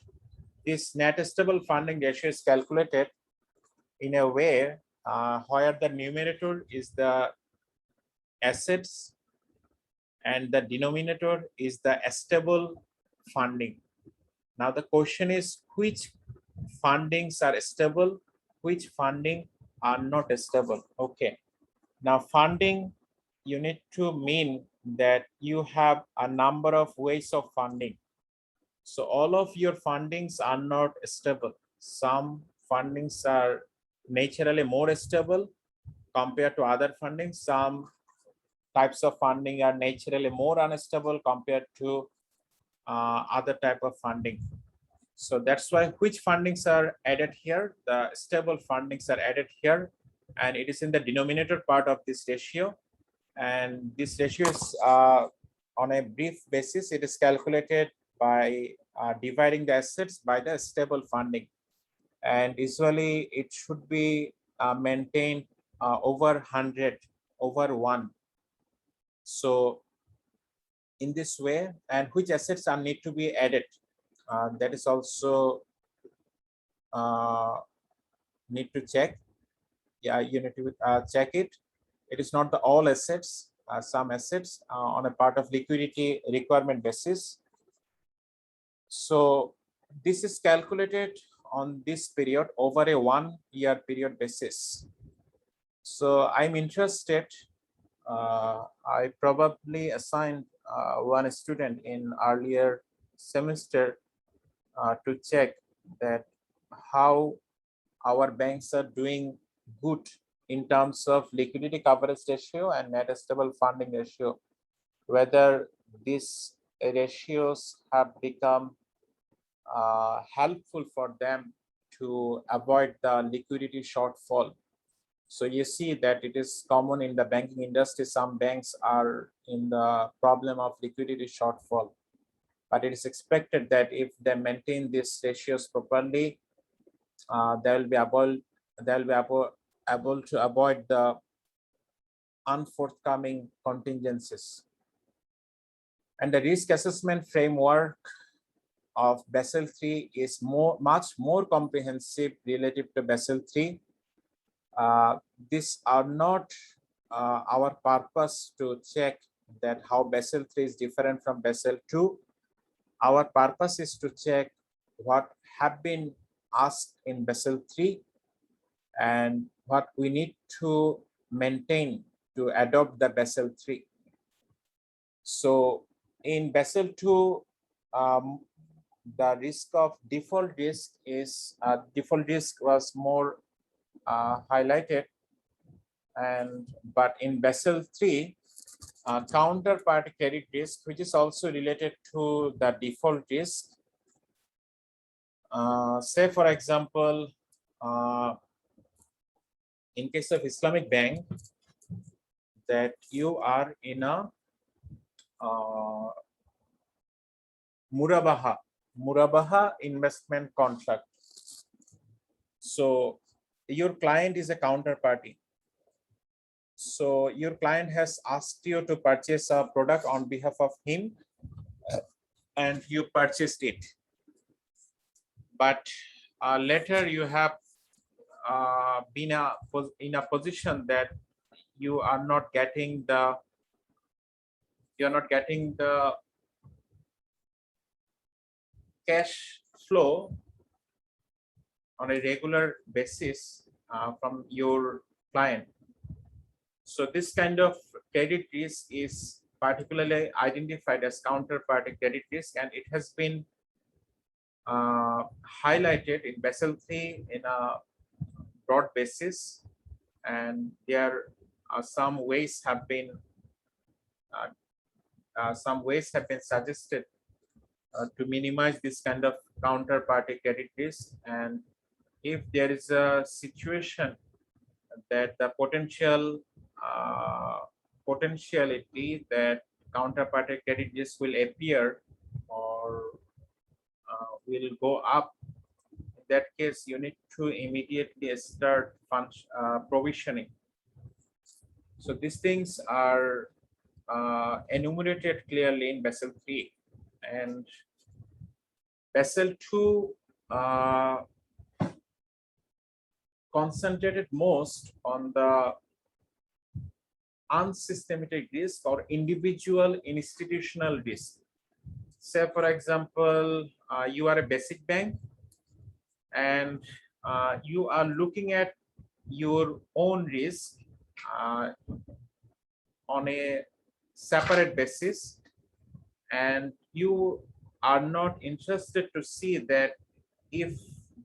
this net stable funding ratio is calculated in a way where the numerator is the assets and the denominator is the stable funding. Now the question is, which fundings are stable, which funding are not stable? Okay. Now funding, you need to mean that you have a number of ways of funding. So all of your fundings are not stable. Some fundings are naturally more stable compared to other fundings. Some types of funding are naturally more unstable compared to other type of funding. So that's why which fundings are added here, the stable fundings are added here, and it is in the denominator part of this ratio. And this ratio is on a brief basis, it is calculated by dividing the assets by the stable funding. And usually it should be maintained over 100, over 1. So in this way, and which assets are need to be added, that is also need to check. Yeah, you need to check it. It is not the all assets, some assets on a part of liquidity requirement basis. So this is calculated on this period over a 1 year period basis. So I'm interested, I probably assigned one student in earlier semester to check that how our banks are doing good in terms of liquidity coverage ratio and net stable funding ratio, whether these ratios have become helpful for them to avoid the liquidity shortfall. So you see that it is common in the banking industry. Some banks are in the problem of liquidity shortfall, but it is expected that if they maintain these ratios properly, they will be able to avoid the unforthcoming contingencies. And the risk assessment framework of Basel III is much more comprehensive relative to Basel III. These are not our purpose to check that how Basel III is different from Basel II. Our purpose is to check what have been asked in Basel III and what we need to maintain to adopt the Basel III. So in Basel II, the risk of default risk is default risk was more highlighted, but in Basel III, counterparty credit risk, which is also related to the default risk. Say for example, in case of Islamic Bank, that you are in a Murabaha investment contract. So your client is a counterparty. So your client has asked you to purchase a product on behalf of him, and you purchased it. But later you have been in a position that you are not getting the cash flow on a regular basis from your client. So this kind of credit risk is particularly identified as counterparty credit risk, and it has been highlighted in Basel III in a broad basis, and there are some ways have been suggested to minimize this kind of counterparty credit risk. And if there is a situation that the potentiality that counterparty credit risk will appear or will go up, in that case you need to immediately start provisioning. So these things are enumerated clearly in Basel III, and Basel II concentrated most on the unsystematic risk or individual institutional risk. Say for example, you are a basic bank and you are looking at your own risk on a separate basis, and you are not interested to see that if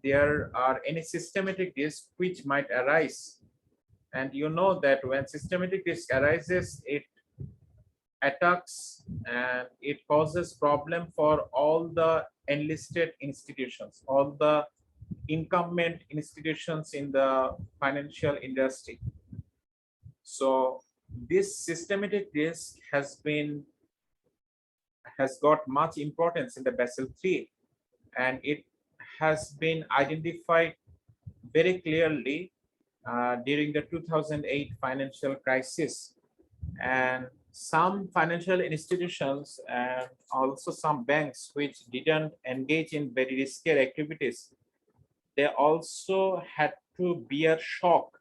there are any systematic risks which might arise. And you know that when systematic risk arises, it attacks and it causes problem for all the enlisted institutions, all the incumbent institutions in the financial industry. So this systematic risk has got much importance in the Basel III, and it has been identified very clearly during the 2008 financial crisis. And some financial institutions and also some banks which didn't engage in very risky activities, they also had to bear shock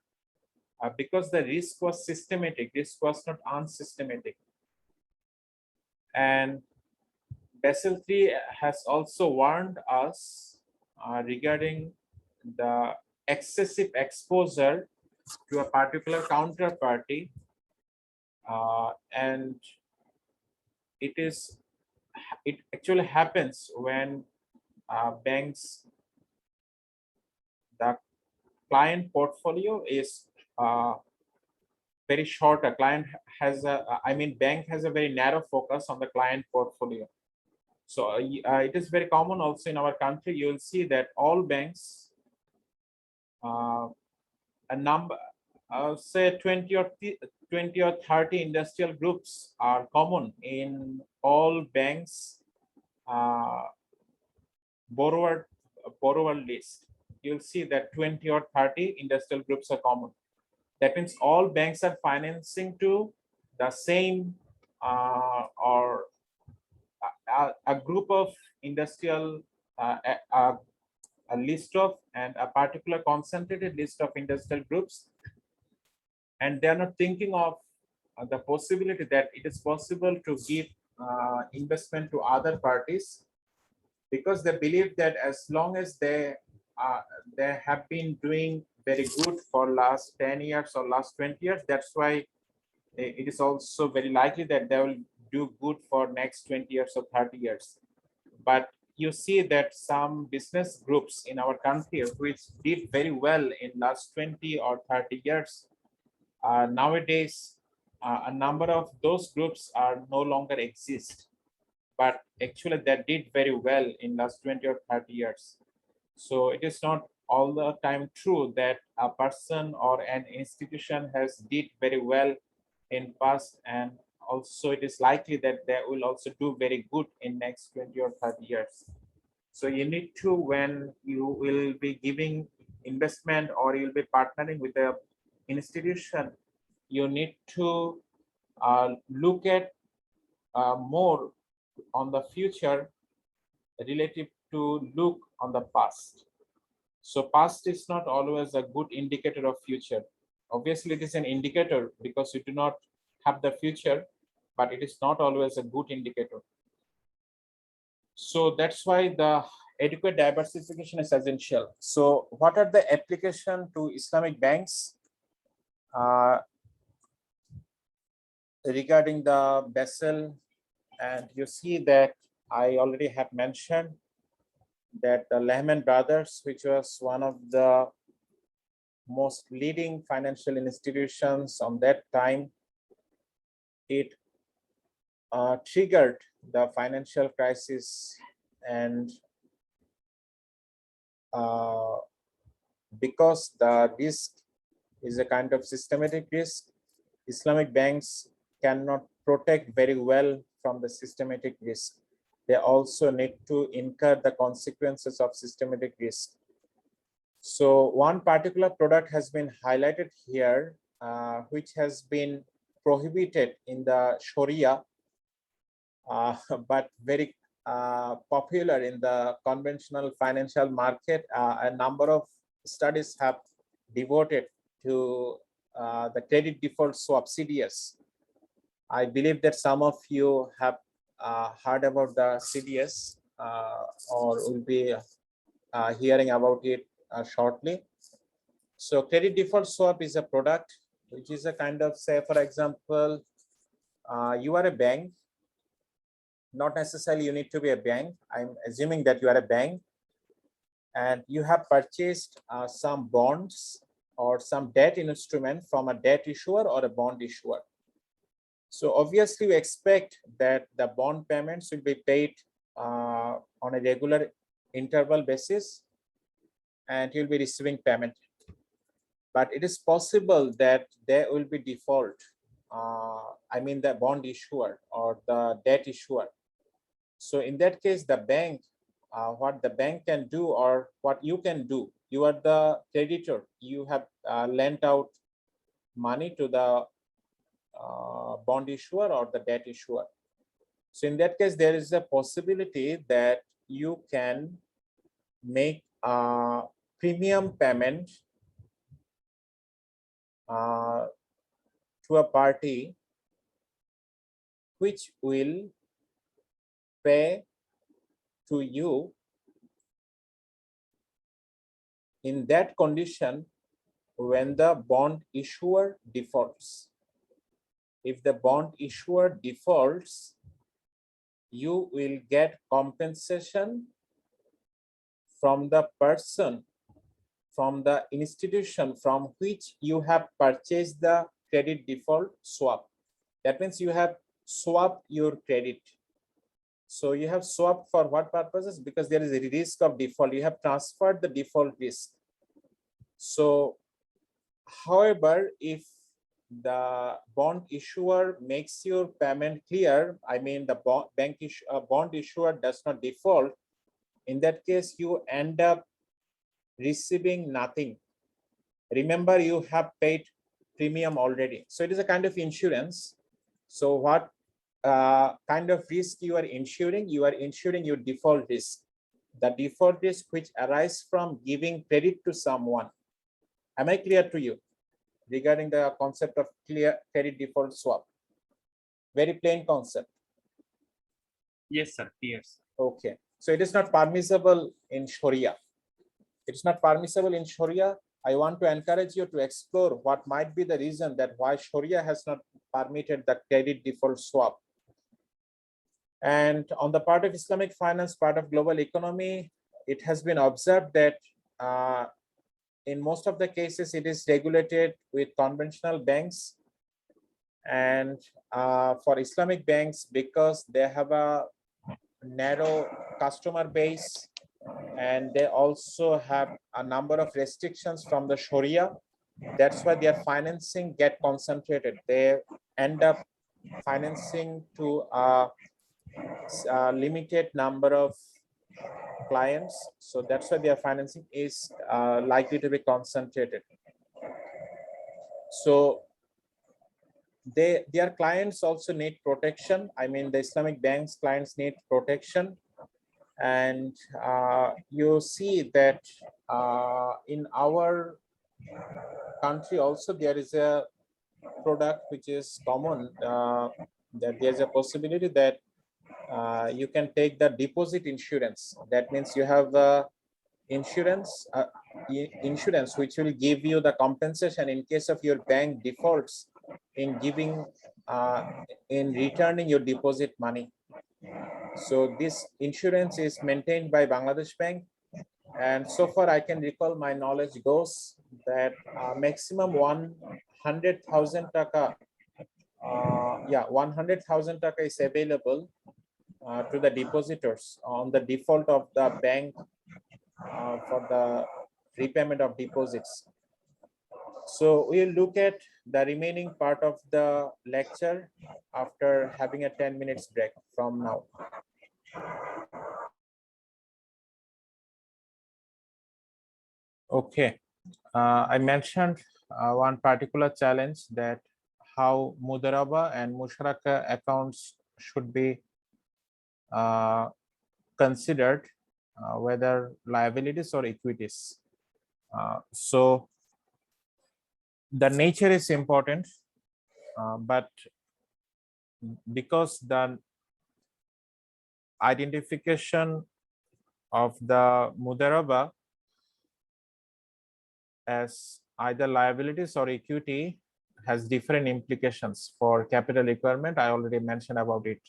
because the risk was systematic, risk was not unsystematic. And Basel III has also warned us regarding the excessive exposure to a particular counterparty, and it actually happens when banks, the client portfolio is very short. A client has bank has a very narrow focus on the client portfolio. So it is very common also in our country. You will see that all banks, a number, say 20 or 30 industrial groups are common in all banks borrower list. You'll see that 20 or 30 industrial groups are common. That means all banks are financing to the same or a group of industrial, a list of and a particular concentrated list of industrial groups, and they are not thinking of the possibility that it is possible to give investment to other parties, because they believe that as long as they have been doing very good for last 10 years or last 20 years, that's why it is also very likely that they will do good for next 20 years or 30 years. But you see that some business groups in our country which did very well in last 20 or 30 years, nowadays a number of those groups are no longer exist, but actually that did very well in last 20 or 30 years. So it is not all the time true that a person or an institution has did very well in past, and also it is likely that they will also do very good in next 20 or 30 years. So you need to, when you will be giving investment or you'll be partnering with the institution, you need to look at more on the future relative to look on the past. So past is not always a good indicator of future. Obviously, it is an indicator because you do not have the future, but it is not always a good indicator. So that's why the adequate diversification is essential. So what are the application to Islamic banks regarding the Basel? And you see that I already have mentioned that the Lehman Brothers, which was one of the most leading financial institutions on that time, it triggered the financial crisis, and because the risk is a kind of systematic risk, Islamic banks cannot protect very well from the systematic risk. They also need to incur the consequences of systematic risk. So one particular product has been highlighted here, which has been prohibited in the Sharia, but very popular in the conventional financial market. A number of studies have devoted to the credit default swap, CDS. I believe that some of you have heard about the CDS or will be hearing about it shortly. So credit default swap is a product which is a kind of, say, for example, you are a bank. Not necessarily you need to be a bank. I'm assuming that you are a bank and you have purchased some bonds or some debt instrument from a debt issuer or a bond issuer. So obviously we expect that the bond payments will be paid on a regular interval basis and you'll be receiving payment. But it is possible that there will be default I mean the bond issuer or the debt issuer. So in that case, the bank, what the bank can do or what you can do, you are the creditor. You have lent out money to the bond issuer or the debt issuer. So in that case, there is a possibility that you can make a premium payment to a party which will pay to you in that condition when the bond issuer defaults. If the bond issuer defaults, you will get compensation from the person, from the institution from which you have purchased the credit default swap. That means you have swapped your credit. So you have swapped for what purposes? Because there is a risk of default. You have transferred the default risk. So, however, if the bond issuer makes your payment clear, I mean the bond issuer does not default, in that case you end up receiving nothing. Remember, you have paid premium already. So it is a kind of insurance. So what kind of risk you are insuring? You are insuring your default risk. The default risk which arises from giving credit to someone. Am I clear to you regarding the concept of clear credit default swap? Very plain concept. Yes, sir. Yes. Okay. So it is not permissible in Sharia. It is not permissible in Sharia. I want to encourage you to explore what might be the reason that why Sharia has not permitted the credit default swap. And on the part of Islamic finance, part of global economy, it has been observed that in most of the cases, it is regulated with conventional banks. And for Islamic banks, because they have a narrow customer base and they also have a number of restrictions from the Sharia, that's why their financing get concentrated. They end up financing to a limited number of clients. So that's why their financing is likely to be concentrated. So their clients also need protection. I mean, the Islamic banks clients need protection. And you see that in our country also there is a product which is common, that there's a possibility that you can take the deposit insurance. That means you have insurance which will give you the compensation in case of your bank defaults in giving in returning your deposit money. So this insurance is maintained by Bangladesh Bank, and so far I can recall, my knowledge goes that maximum 100,000 taka, 100,000 taka is available to the depositors on the default of the bank for the repayment of deposits. So we'll look at the remaining part of the lecture after having a 10 minutes break from now. Okay, I mentioned one particular challenge, that how Mudaraba and Musharaka accounts should be considered, whether liabilities or equities. So the nature is important, but because the identification of the Mudaraba as either liabilities or equity has different implications for capital requirement. I already mentioned about it.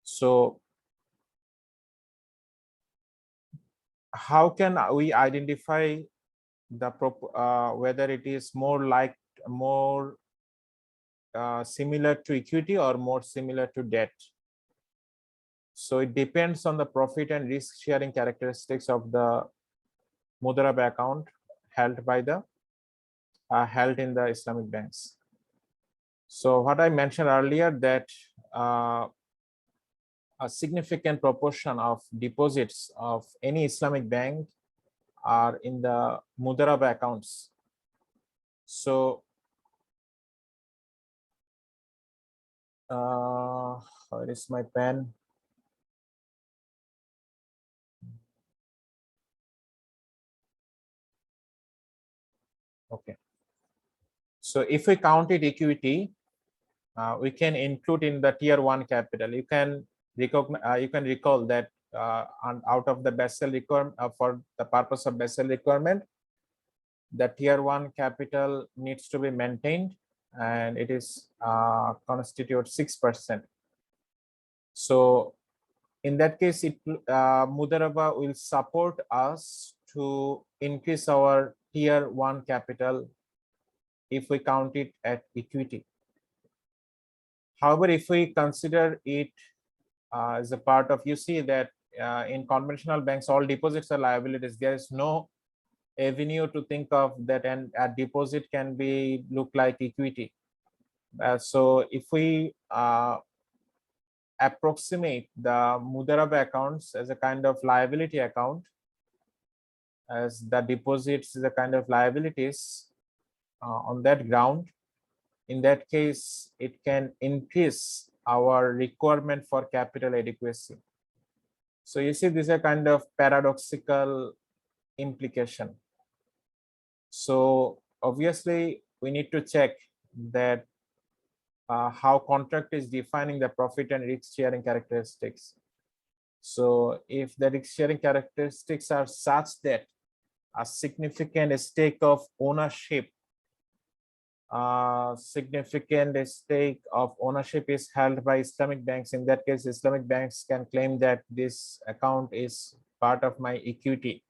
So how can we identify the whether it is more similar to equity or more similar to debt? So it depends on the profit and risk sharing characteristics of the Mudaraba account held by the held in the Islamic banks. So what I mentioned earlier, that a significant proportion of deposits of any Islamic bank are in the Mudaraba accounts. So where is my pen? Okay. So if we count it equity, we can include in the tier 1 capital. You can recall that out of the Basel requirement, for the purpose of Basel requirement, the tier 1 capital needs to be maintained, and it is constitute 6%. So in that case, Mudaraba will support us to increase our tier 1 capital if we count it at equity. However, if we consider it as a part of, you see that in conventional banks, all deposits are liabilities. There is no avenue to think of that, and a deposit can be look like equity. So if we approximate the Mudaraba accounts as a kind of liability account, as the deposits is a kind of liabilities on that ground, in that case, it can increase our requirement for capital adequacy. So you see, this is a kind of paradoxical implication. So obviously, we need to check that how contract is defining the profit and risk sharing characteristics. So if the risk sharing characteristics are such that a significant stake of ownership is held by Islamic banks, in that case, Islamic banks can claim that this account is part of my equity,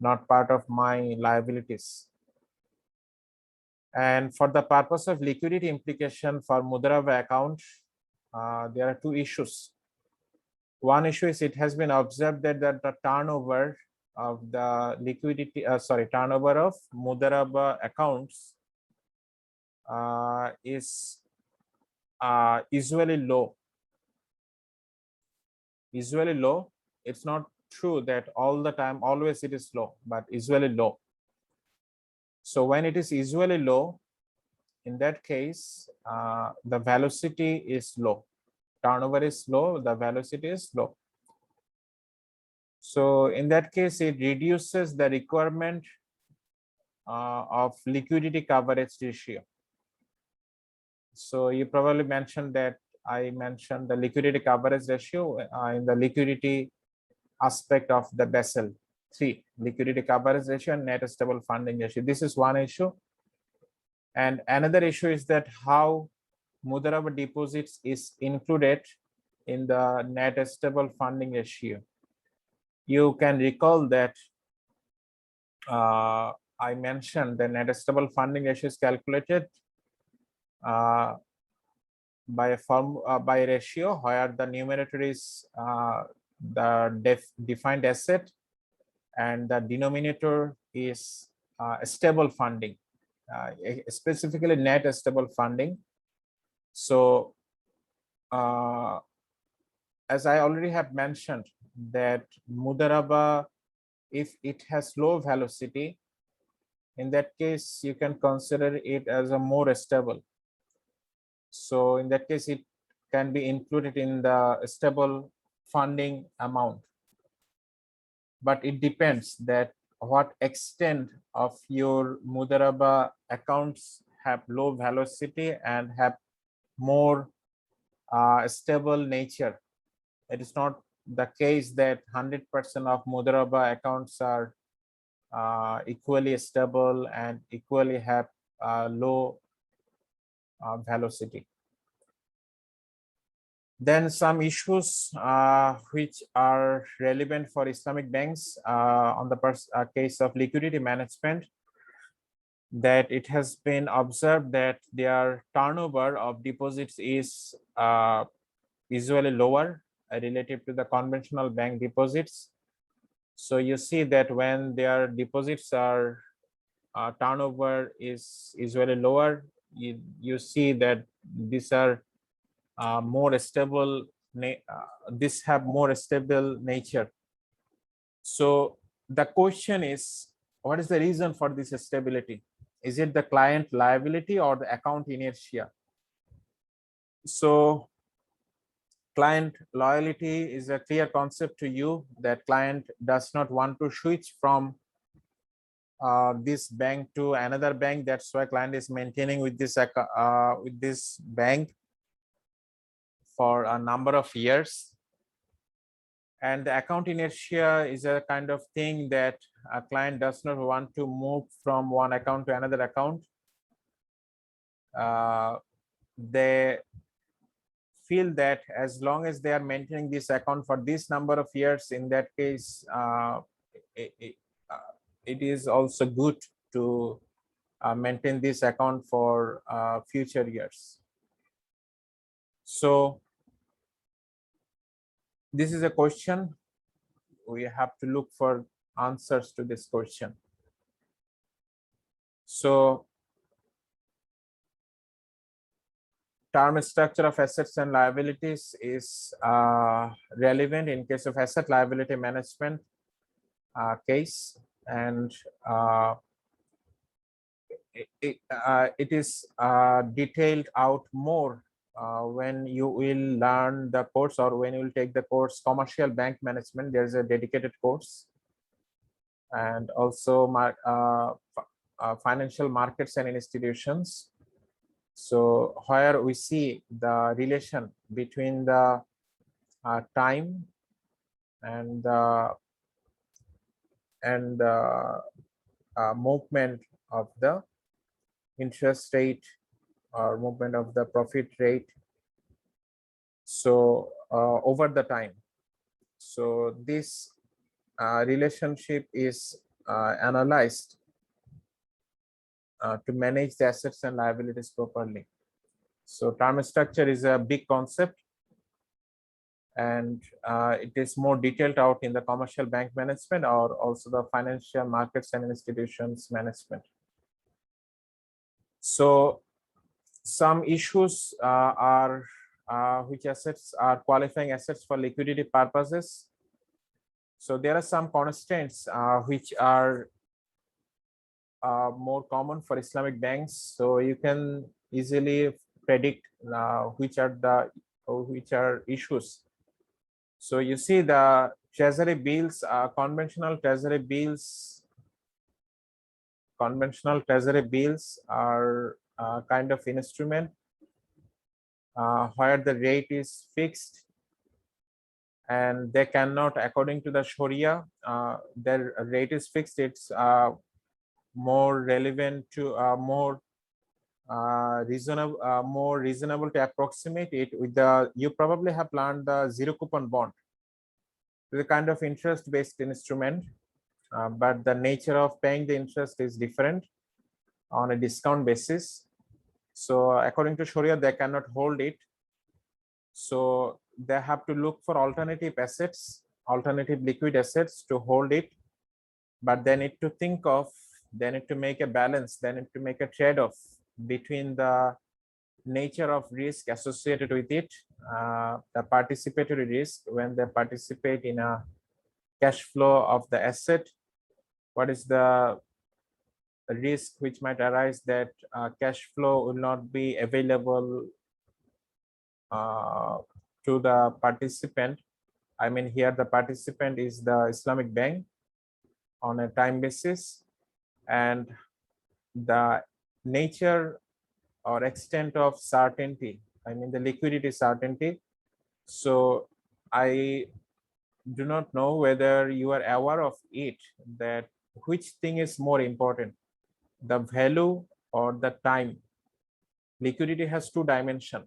not part of my liabilities. And for the purpose of liquidity implication for Mudaraba account, there are two issues. One issue is, it has been observed that the turnover of the turnover of Mudaraba accounts is usually low. Usually low. It's not true that all the time, always it is low, but usually low. So when it is usually low, in that case, the velocity is low. Turnover is low, the velocity is low. So in that case, it reduces the requirement of liquidity coverage ratio. So you probably mentioned that I mentioned the liquidity coverage ratio in the liquidity aspect of the Basel 3, liquidity coverage ratio and net stable funding ratio. This is one issue. And another issue is that how Mudaraba deposits is included in the net stable funding ratio. You can recall that I mentioned the net stable funding ratio is calculated by a ratio where the numerator is the defined asset and the denominator is stable funding, specifically net stable funding. So as I already have mentioned, that Mudaraba, if it has low velocity, in that case, you can consider it as a more stable. So in that case, it can be included in the stable funding amount. But it depends that what extent of your Mudaraba accounts have low velocity and have more stable nature. It is not the case that 100% of Mudaraba accounts are equally stable and equally have low velocity. Then some issues which are relevant for Islamic banks on the case of liquidity management, that it has been observed that their turnover of deposits is usually lower relative to the conventional bank deposits. So you see that when their deposits are turnover is usually lower, you see that these are more stable, this have more stable nature. So the question is, what is the reason for this stability? Is it the client liability or the account inertia? So client loyalty is a clear concept to you, that client does not want to switch from this bank to another bank. That's why client is maintaining with this bank for a number of years. And the account inertia is a kind of thing that a client does not want to move from one account to another account. They feel that as long as they are maintaining this account for this number of years, in that case, it is also good to maintain this account for future years. So this is a question. We have to look for answers to this question. So term structure of assets and liabilities is relevant in case of asset liability management case, and it is detailed out more when you will learn the course, or when you will take the course commercial bank management. There's a dedicated course, and also financial markets and institutions. So where we see the relation between the time and movement of the interest rate or movement of the profit rate, so over the time. So this relationship is analyzed to manage the assets and liabilities properly. So term structure is a big concept, and it is more detailed out in the commercial bank management, or also the financial markets and institutions management. So some issues are which assets are qualifying assets for liquidity purposes. So there are some constraints which are more common for Islamic banks. So you can easily predict which are issues. So you see the treasury bills, conventional treasury bills are kind of instrument where the rate is fixed, and they cannot, according to the Sharia, their rate is fixed. It's more relevant to more reasonable to approximate it with the, you probably have learned the zero coupon bond, the kind of interest based instrument, but the nature of paying the interest is different on a discount basis. So according to Sharia, they cannot hold it. So they have to look for alternative assets, alternative liquid assets to hold it. But they need to they need to make a balance, they need to make a trade-off between the nature of risk associated with it, the participatory risk when they participate in a cash flow of the asset. What is the risk which might arise that cash flow will not be available to the participant? I mean, here the participant is the Islamic bank on a time basis, and the nature or extent of certainty, I mean the liquidity certainty. So I do not know whether you are aware of it, that which thing is more important, the value or the time. Liquidity has two dimensions.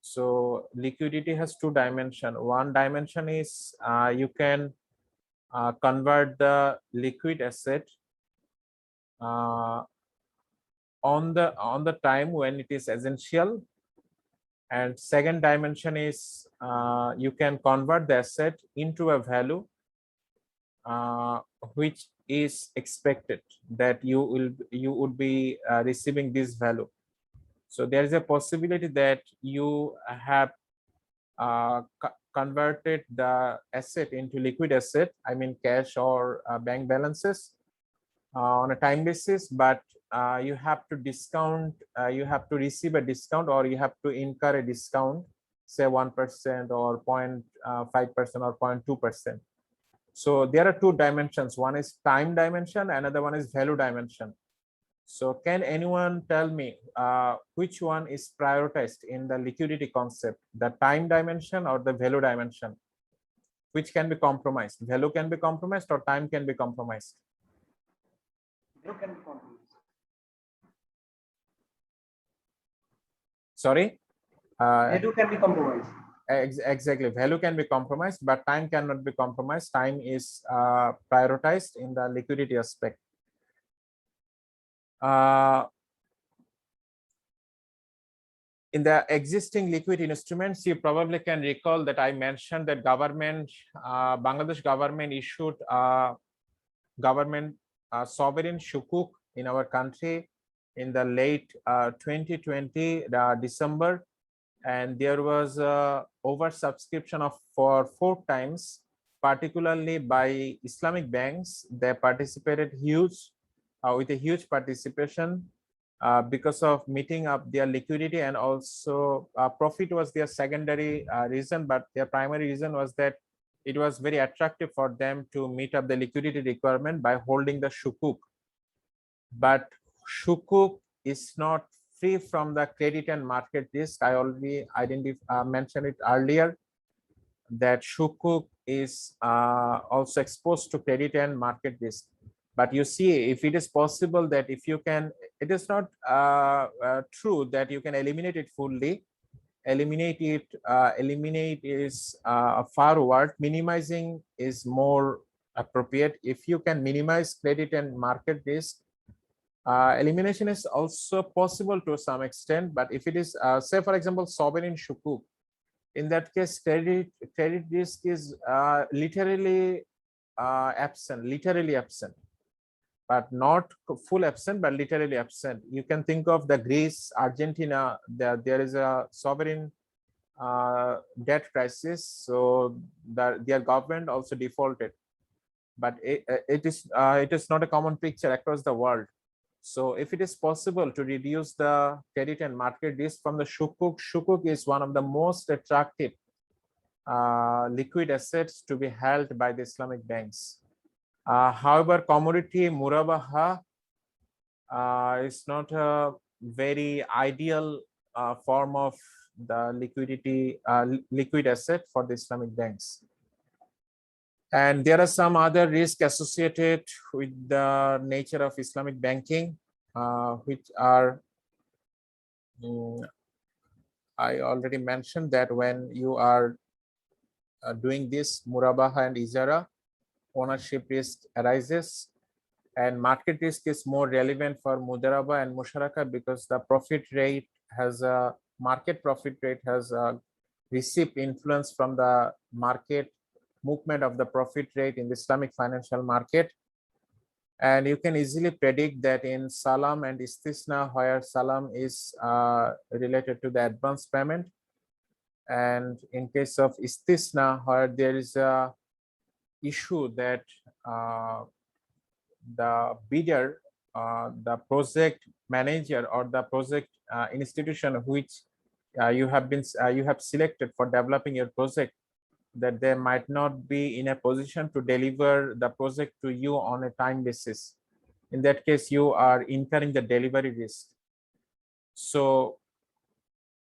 So liquidity has two dimensions. One dimension is you can convert the liquid asset on the time when it is essential, and second dimension is you can convert the asset into a value which is expected, that you would be receiving this value. So there is a possibility that you have converted the asset into liquid asset, I mean cash or bank balances on a time basis, but you have to discount, you have to receive a discount, or you have to incur a discount, say 1% or 0.5% or 0.2%. So there are two dimensions. One is time dimension, another one is value dimension. So can anyone tell me which one is prioritized in the liquidity concept, the time dimension or the value dimension? Which can be compromised? Value can be compromised or time can be compromised? Value can be compromised. Sorry? Value can be compromised. Exactly. Value can be compromised, but time cannot be compromised. Time is prioritized in the liquidity aspect. In the existing liquid instruments, you probably can recall that I mentioned that Bangladesh government issued government sovereign sukuk in our country in the late 2020 December, and there was oversubscription for 4 times, particularly by Islamic banks. They participated with a huge participation because of meeting up their liquidity, and also profit was their secondary reason, but their primary reason was that it was very attractive for them to meet up the liquidity requirement by holding the sukuk. But sukuk is not free from the credit and market risk. I already mentioned it earlier that sukuk is also exposed to credit and market risk. But you see, if it is possible that if you can, it is not true that you can eliminate it fully. Eliminate is a far word. Minimizing is more appropriate. If you can minimize credit and market risk, elimination is also possible to some extent. But if it is, say for example, sovereign sukuk, in that case, credit risk is literally absent, but not full absent, but literally absent. You can think of the Greece, Argentina. There is a sovereign debt crisis, so their government also defaulted. But it is not a common picture across the world. So if it is possible to reduce the credit and market risk from the sukuk is one of the most attractive liquid assets to be held by the Islamic banks. However, commodity murabaha is not a very ideal form of the liquid asset for the Islamic banks. And there are some other risks associated with the nature of Islamic banking, which are, I already mentioned that when you are doing this murabaha and ijara, ownership risk arises, and market risk is more relevant for mudaraba and musharaka because the profit rate has a market profit rate has received influence from the market movement of the profit rate in the Islamic financial market. And you can easily predict that in salam and istisna, where salam is related to the advance payment, and in case of istisna, where there is a issue that the bidder, the project manager or the project institution which you have selected for developing your project, that they might not be in a position to deliver the project to you on a time basis. In that case, you are incurring the delivery risk. So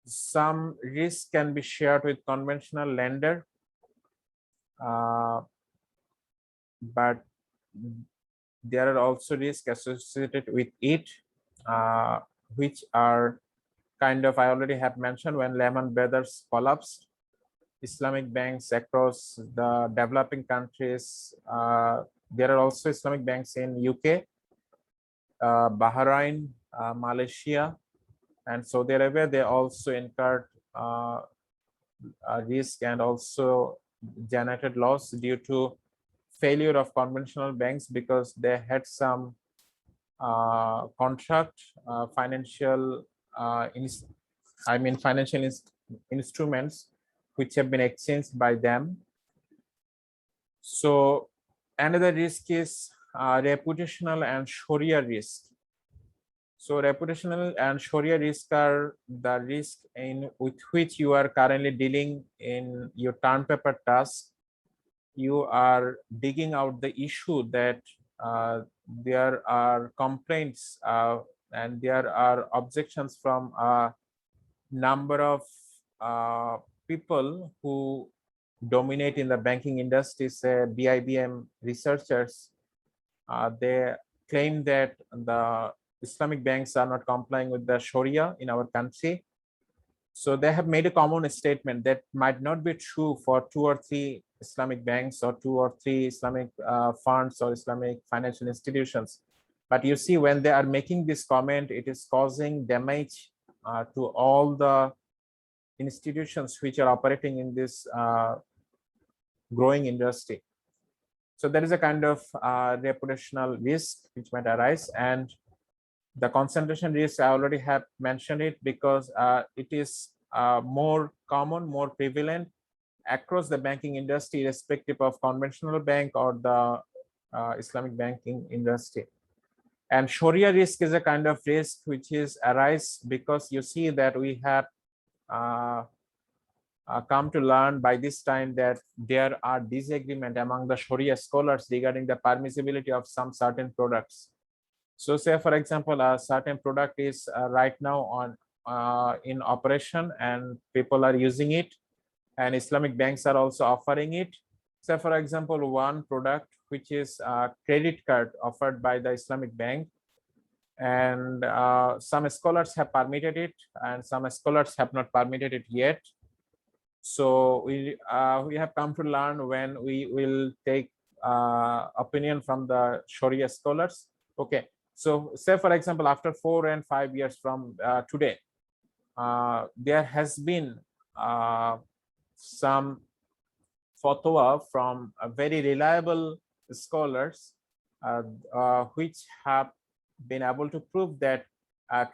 some risk can be shared with conventional lender, but there are also risks associated with it, which are kind of, I already have mentioned, when Lehman Brothers collapsed, Islamic banks across the developing countries, there are also Islamic banks in UK, Bahrain, Malaysia, and Saudi Arabia. They also incurred risk and also generated loss due to failure of conventional banks because they had some financial financial instruments which have been exchanged by them. So another risk is reputational and Sharia risk. So reputational and Sharia risk are the risk with which you are currently dealing in your term paper task. You are digging out the issue that there are complaints and there are objections from a number of people who dominate in the banking industry, say BIBM researchers. They claim that the Islamic banks are not complying with the Sharia in our country. So they have made a common statement that might not be true for 2 or 3 Islamic banks or 2 or 3 Islamic funds or Islamic financial institutions. But you see, when they are making this comment, it is causing damage to all the institutions which are operating in this growing industry. So there is a kind of reputational risk which might arise, and the concentration risk, I already have mentioned it, because it is more common, more prevalent across the banking industry, irrespective of conventional bank or the Islamic banking industry. And Sharia risk is a kind of risk which is arise because you see that we have come to learn by this time that there are disagreement among the Sharia scholars regarding the permissibility of some certain products. So say, for example, a certain product is right now in operation and people are using it, and Islamic banks are also offering it. So for example, one product which is a credit card offered by the Islamic bank, and some scholars have permitted it and some scholars have not permitted it yet. So we have come to learn when we will take opinion from the Sharia scholars. Okay, so say for example, after 4 and 5 years from today, there has been some fatwa from very reliable scholars which have been able to prove that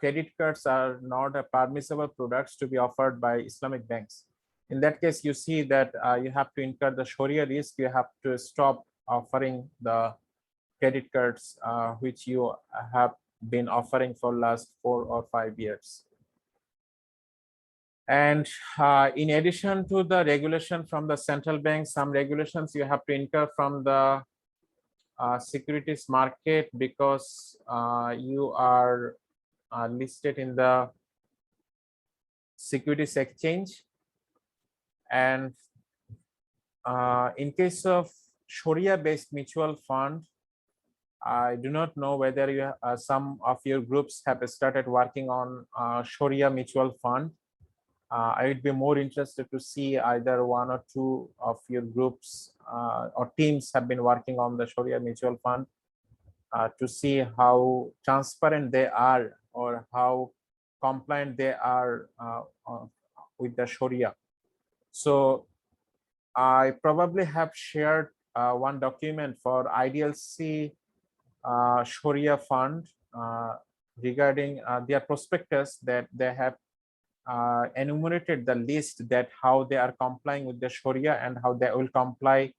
credit cards are not a permissible products to be offered by Islamic banks. In that case, you see that you have to incur the Sharia risk. You have to stop offering the credit cards which you have been offering for last 4 or 5 years. And in addition to the regulation from the central bank, some regulations you have to incur from the securities market, because you are listed in the securities exchange. And in case of Sharia-based mutual fund, I do not know whether you some of your groups have started working on Sharia mutual fund. I would be more interested to see either 1 or 2 of your groups or teams have been working on the Sharia mutual fund to see how transparent they are or how compliant they are with the Sharia. So I probably have shared one document for IDLC Sharia fund regarding their prospectus, that they have enumerated the list that how they are complying with the Sharia and how they will comply,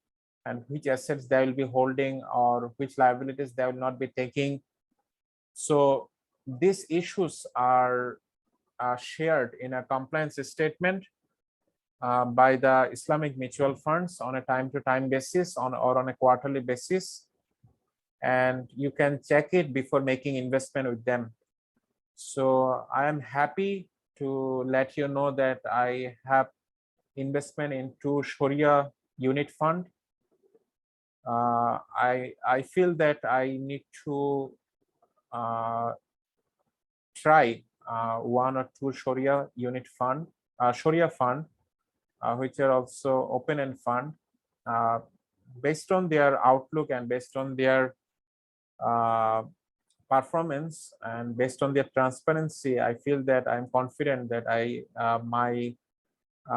and which assets they will be holding or which liabilities they will not be taking. So these issues are shared in a compliance statement by the Islamic mutual funds on a time-to-time basis or on a quarterly basis, and you can check it before making investment with them. So I am happy to let you know that I have investment into Sharia unit fund. I feel that I need to try 1 or 2 Sharia unit fund, Sharia fund, which are also open-end fund, based on their outlook and based on their performance and based on their transparency. I feel that I'm confident that my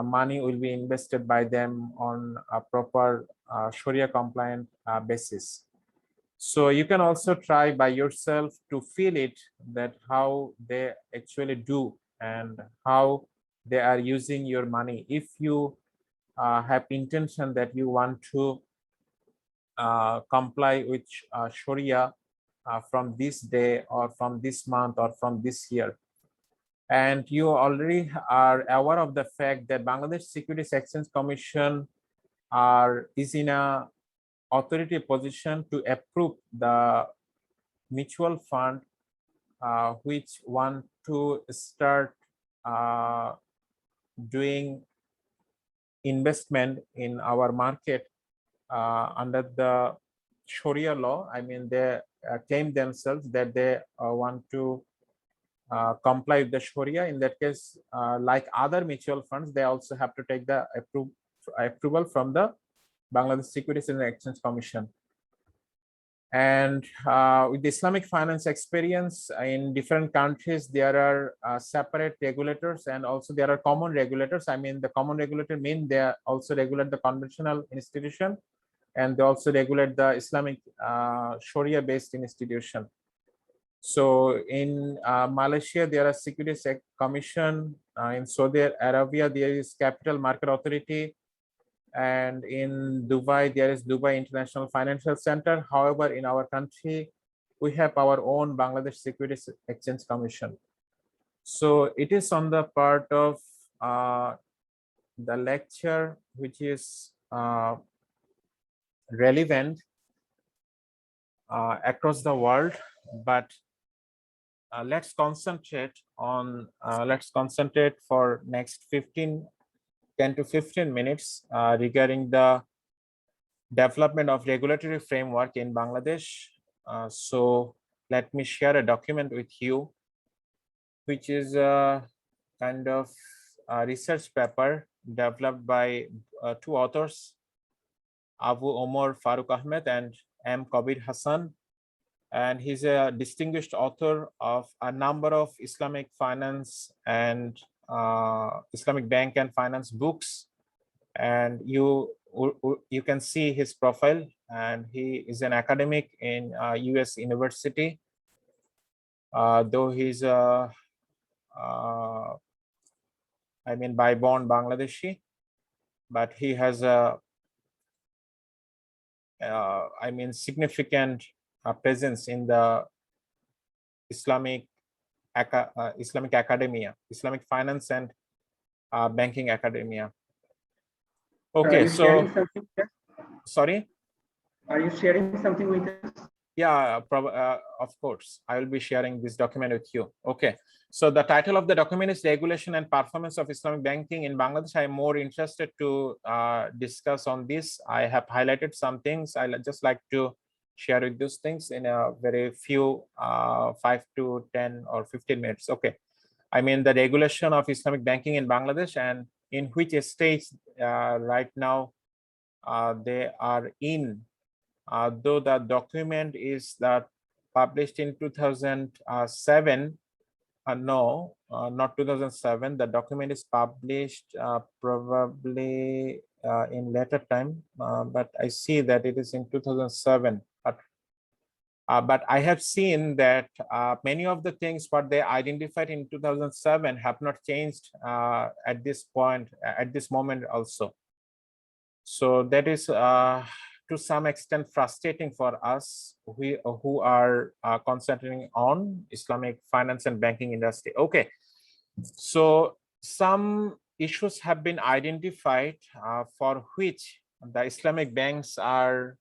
money will be invested by them on a proper Sharia compliant basis. So you can also try by yourself to feel it, that how they actually do and how they are using your money. If you have intention that you want to comply with Sharia from this day or from this month or from this year, and you already are aware of the fact that Bangladesh Securities Exchange Commission is in a authority position to approve the mutual fund which want to start doing investment in our market under the Sharia law. I mean, they claim themselves that they want to comply with the Sharia. In that case, like other mutual funds, they also have to take the approval from the Bangladesh Securities and Exchange Commission. And with the Islamic finance experience in different countries, there are separate regulators and also there are common regulators. I mean, the common regulator mean they also regulate the conventional institution, and they also regulate the Islamic Sharia-based institution. So in Malaysia, there are Securities Commission. In Saudi Arabia, there is Capital Market Authority. And in Dubai, there is Dubai International Financial Center. However, in our country, we have our own Bangladesh Securities Exchange Commission. So it is on the part of the lecture which is relevant across the world, but let's concentrate for next 10 to 15 minutes regarding the development of regulatory framework in Bangladesh. So let me share a document with you, which is a kind of a research paper developed by two authors, Abu Omar Farooq Ahmed and M. Kabir Hassan. And he's a distinguished author of a number of Islamic finance and Islamic bank and finance books. And you can see his profile, and he is an academic in US University, though he's I mean by born Bangladeshi, but he has a I mean significant presence in the Islamic academia, Islamic finance and banking academia. Okay, so sorry, are you sharing something with us? Yeah, of course, I will be sharing this document with you. Okay, so the title of the document is Regulation and Performance of Islamic Banking in Bangladesh. I am more interested to discuss on this. I have highlighted some things. I just like to share with those things in a very few 5 to 10 or 15 minutes. Okay, I mean the regulation of Islamic banking in Bangladesh and in which stage right now they are in. Though the document is published in 2007, no, not 2007. The document is published probably in later time, but I see that it is in 2007. But I have seen that many of the things what they identified in 2007 have not changed at this point, at this moment also. So that is to some extent frustrating for us who are concentrating on Islamic finance and banking industry. Okay, so some issues have been identified for which the Islamic banks are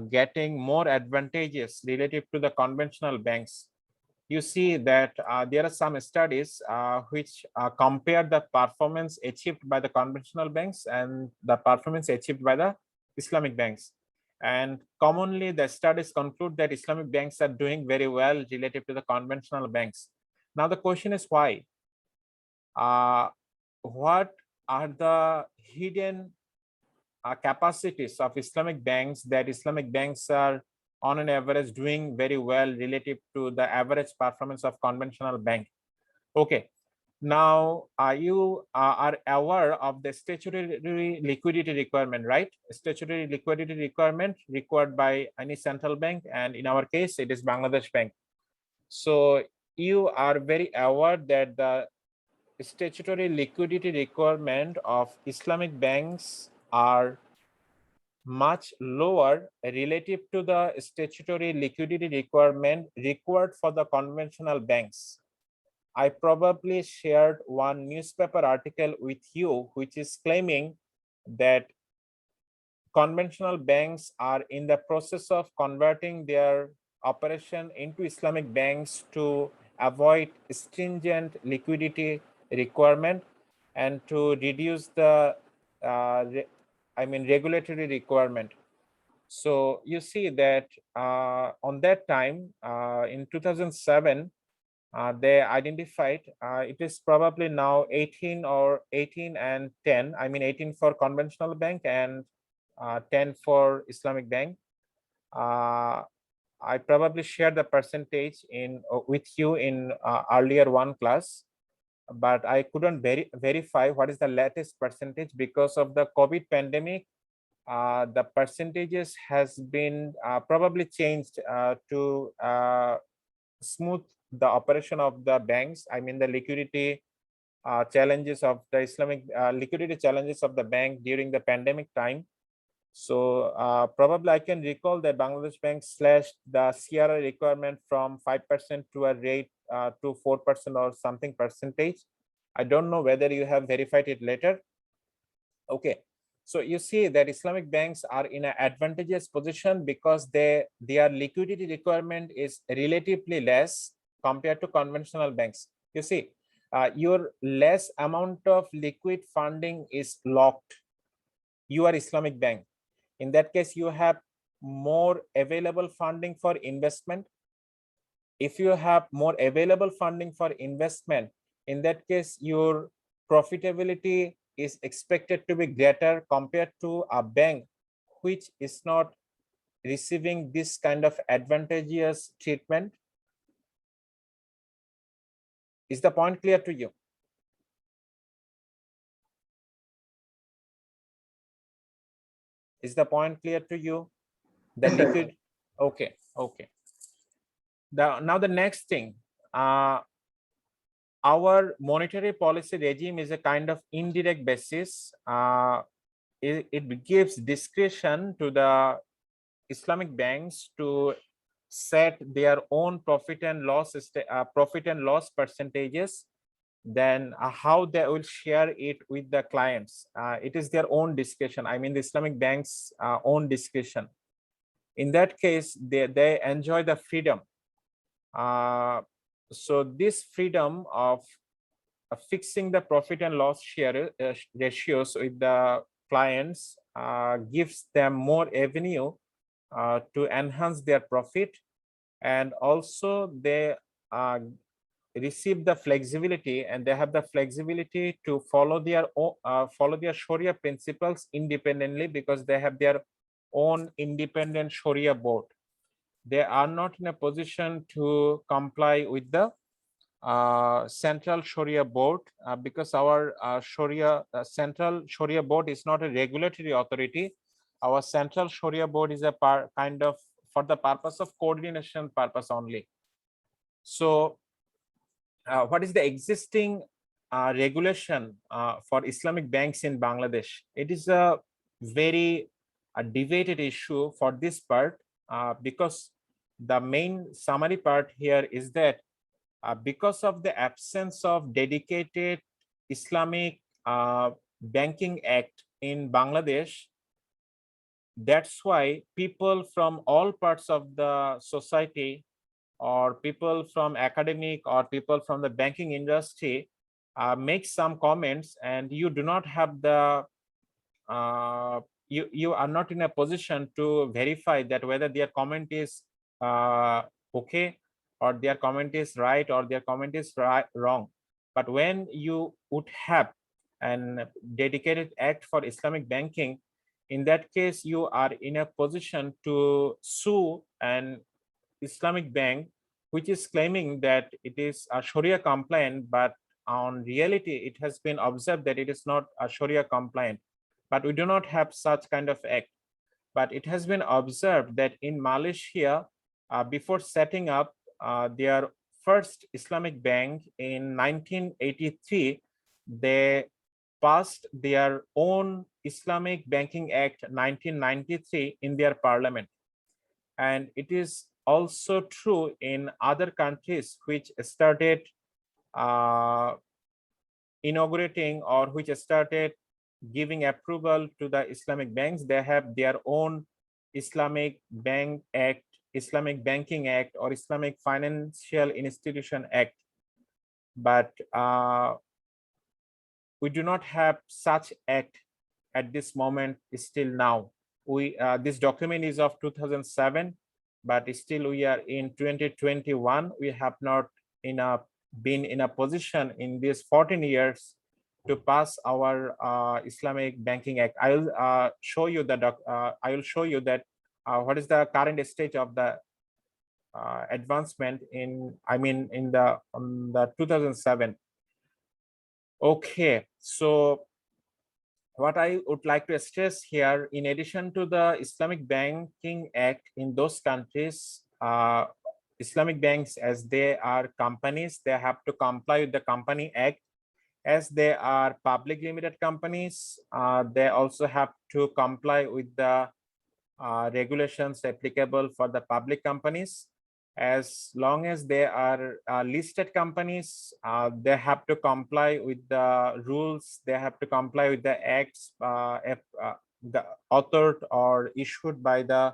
getting more advantages relative to the conventional banks. You see that there are some studies which compare the performance achieved by the conventional banks and the performance achieved by the Islamic banks. And commonly the studies conclude that Islamic banks are doing very well relative to the conventional banks. Now the question is why? What are the hidden capacities of Islamic banks that Islamic banks are on an average doing very well relative to the average performance of conventional bank? Okay, Now, you are aware of the statutory liquidity requirement, right? Statutory liquidity requirement required by any central bank, and in our case, it is Bangladesh Bank. So you are very aware that the statutory liquidity requirement of Islamic banks are much lower relative to the statutory liquidity requirement required for the conventional banks. I probably shared one newspaper article with you, which is claiming that conventional banks are in the process of converting their operation into Islamic banks to avoid stringent liquidity requirement and to reduce the regulatory requirement. So you see that on that time in 2007, they identified it is probably now 18 and 10. I mean 18 for conventional bank and 10 for Islamic bank. I probably shared the percentage with you in earlier one class, but I couldn't verify what is the latest percentage because of the COVID pandemic. The percentages has been probably changed to smooth the operation of the banks. I mean the liquidity challenges of the Islamic liquidity challenges of the bank during the pandemic time. So probably I can recall that Bangladesh Bank slashed the CRR requirement from 5% to a rate to 4% or something percentage. I don't know whether you have verified it later. Okay. So you see that Islamic banks are in an advantageous position because their liquidity requirement is relatively less compared to conventional banks. You see, your less amount of liquid funding is locked. You are Islamic bank. In that case, you have more available funding for investment. If you have more available funding for investment, in that case, your profitability is expected to be greater compared to a bank which is not receiving this kind of advantageous treatment. Is the point clear to you? Is the point clear to you? The Yes, sir. liquid. Okay. Okay. Now the next thing, our monetary policy regime is a kind of indirect basis. It gives discretion to the Islamic banks to set their own profit and loss percentages, then how they will share it with the clients. It is their own discretion. I mean the Islamic banks' own discretion. In that case, they enjoy the freedom. So this freedom of fixing the profit and loss share ratios with the clients gives them more avenue to enhance their profit, and also they receive the flexibility, and they have the flexibility to follow their Sharia principles independently because they have their own independent Sharia board. They are not in a position to comply with the central Sharia board because our central Sharia board is not a regulatory authority. Our central Sharia board is a kind of for the purpose of coordination purpose only. So what is the existing regulation for Islamic banks in Bangladesh? It is a very debated issue for this part because the main summary part here is that because of the absence of dedicated Islamic Banking Act in Bangladesh, that's why people from all parts of the society or people from academic or people from the banking industry make some comments, and you do not have the you are not in a position to verify that whether their comment is okay or their comment is right or their comment is wrong. But when you would have an dedicated act for Islamic banking, in that case you are in a position to sue an Islamic bank which is claiming that it is a Sharia compliant, but on reality, it has been observed that it is not a Sharia compliant, but we do not have such kind of act. But it has been observed that in Malaysia, before setting up their first Islamic bank in 1983, they passed their own Islamic Banking Act 1993 in their parliament. And it is also true in other countries which started inaugurating or which started giving approval to the Islamic banks. They have their own Islamic Bank Act, Islamic Banking Act, or Islamic Financial Institution Act. But we do not have such act at this moment still now. This document is of 2007, but still we are in 2021. We have not been in a position in these 14 years to pass our Islamic Banking Act. I will show you that what is the current stage of the advancement in the 2007. Okay, so what I would like to stress here, in addition to the Islamic Banking Act in those countries, Islamic banks, as they are companies, they have to comply with the Company Act. As they are public limited companies, they also have to comply with the regulations applicable for the public companies. As long as they are listed companies, they have to comply with the rules, they have to comply with the acts the authored or issued by the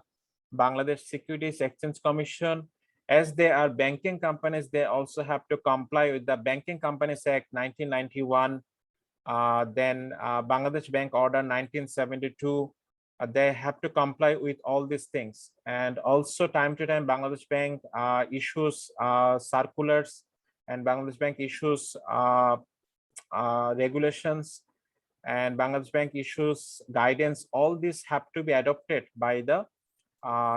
Bangladesh Securities Exchange Commission. As they are banking companies, they also have to comply with the Banking Companies Act 1991, then Bangladesh Bank Order 1972. They have to comply with all these things. And also time to time, Bangladesh Bank issues circulars, and Bangladesh Bank issues regulations, and Bangladesh Bank issues guidance. All these have to be adopted by the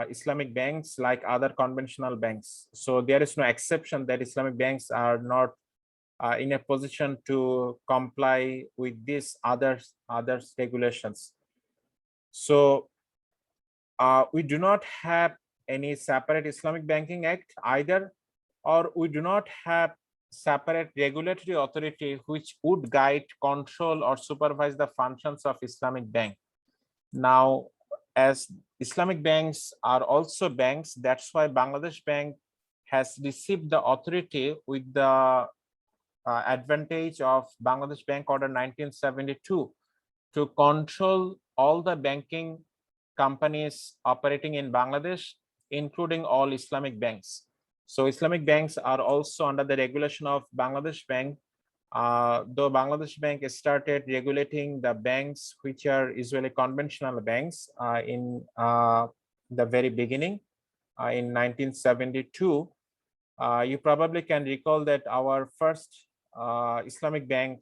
Islamic banks like other conventional banks. So there is no exception that Islamic banks are not in a position to comply with these other regulations. So we do not have any separate Islamic Banking Act either, or we do not have separate regulatory authority which would guide, control, or supervise the functions of Islamic bank. Now, as Islamic banks are also banks, that's why Bangladesh Bank has received the authority with the advantage of Bangladesh Bank Order 1972 to control all the banking companies operating in Bangladesh, including all Islamic banks. So Islamic banks are also under the regulation of Bangladesh Bank, though Bangladesh Bank started regulating the banks which are usually conventional banks in the very beginning in 1972. You probably can recall that our first Islamic bank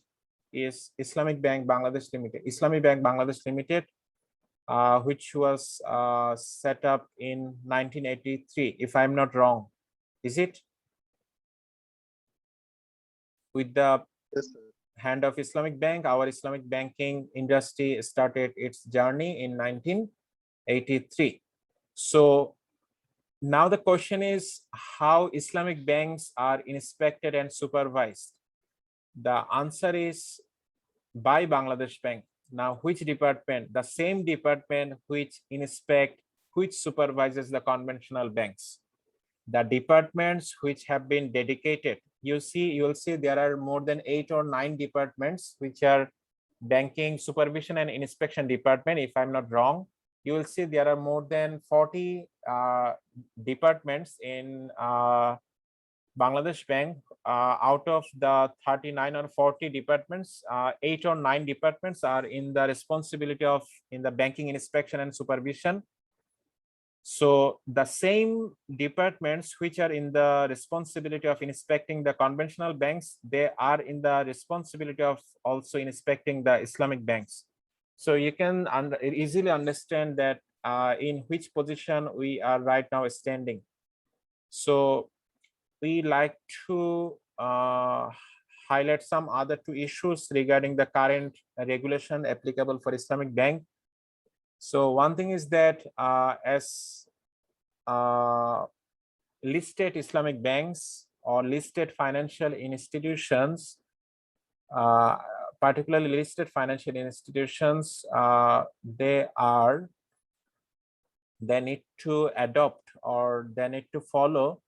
is Islamic Bank Bangladesh Limited, Islamic Bank Bangladesh Limited, which was set up in 1983, if I'm not wrong. Is it? With the hand of Islamic Bank, our Islamic banking industry started its journey in 1983. So now the question is how Islamic banks are inspected and supervised. The answer is by Bangladesh Bank. Now, which department? The same department which supervises the conventional banks. The departments which have been dedicated. You will see there are more than 8 or 9 departments which are banking supervision and inspection department, if I'm not wrong. You will see there are more than 40 departments in Bangladesh Bank. Out of the 39 or 40 departments, 8 or 9 departments are in the responsibility of the banking inspection and supervision. So the same departments which are in the responsibility of inspecting the conventional banks, they are in the responsibility of also inspecting the Islamic banks. So you can easily understand that in which position we are right now standing. So we like to highlight some other two issues regarding the current regulation applicable for Islamic Bank. So one thing is that as listed Islamic banks or listed financial institutions, particularly listed financial institutions, they need to adopt or they need to follow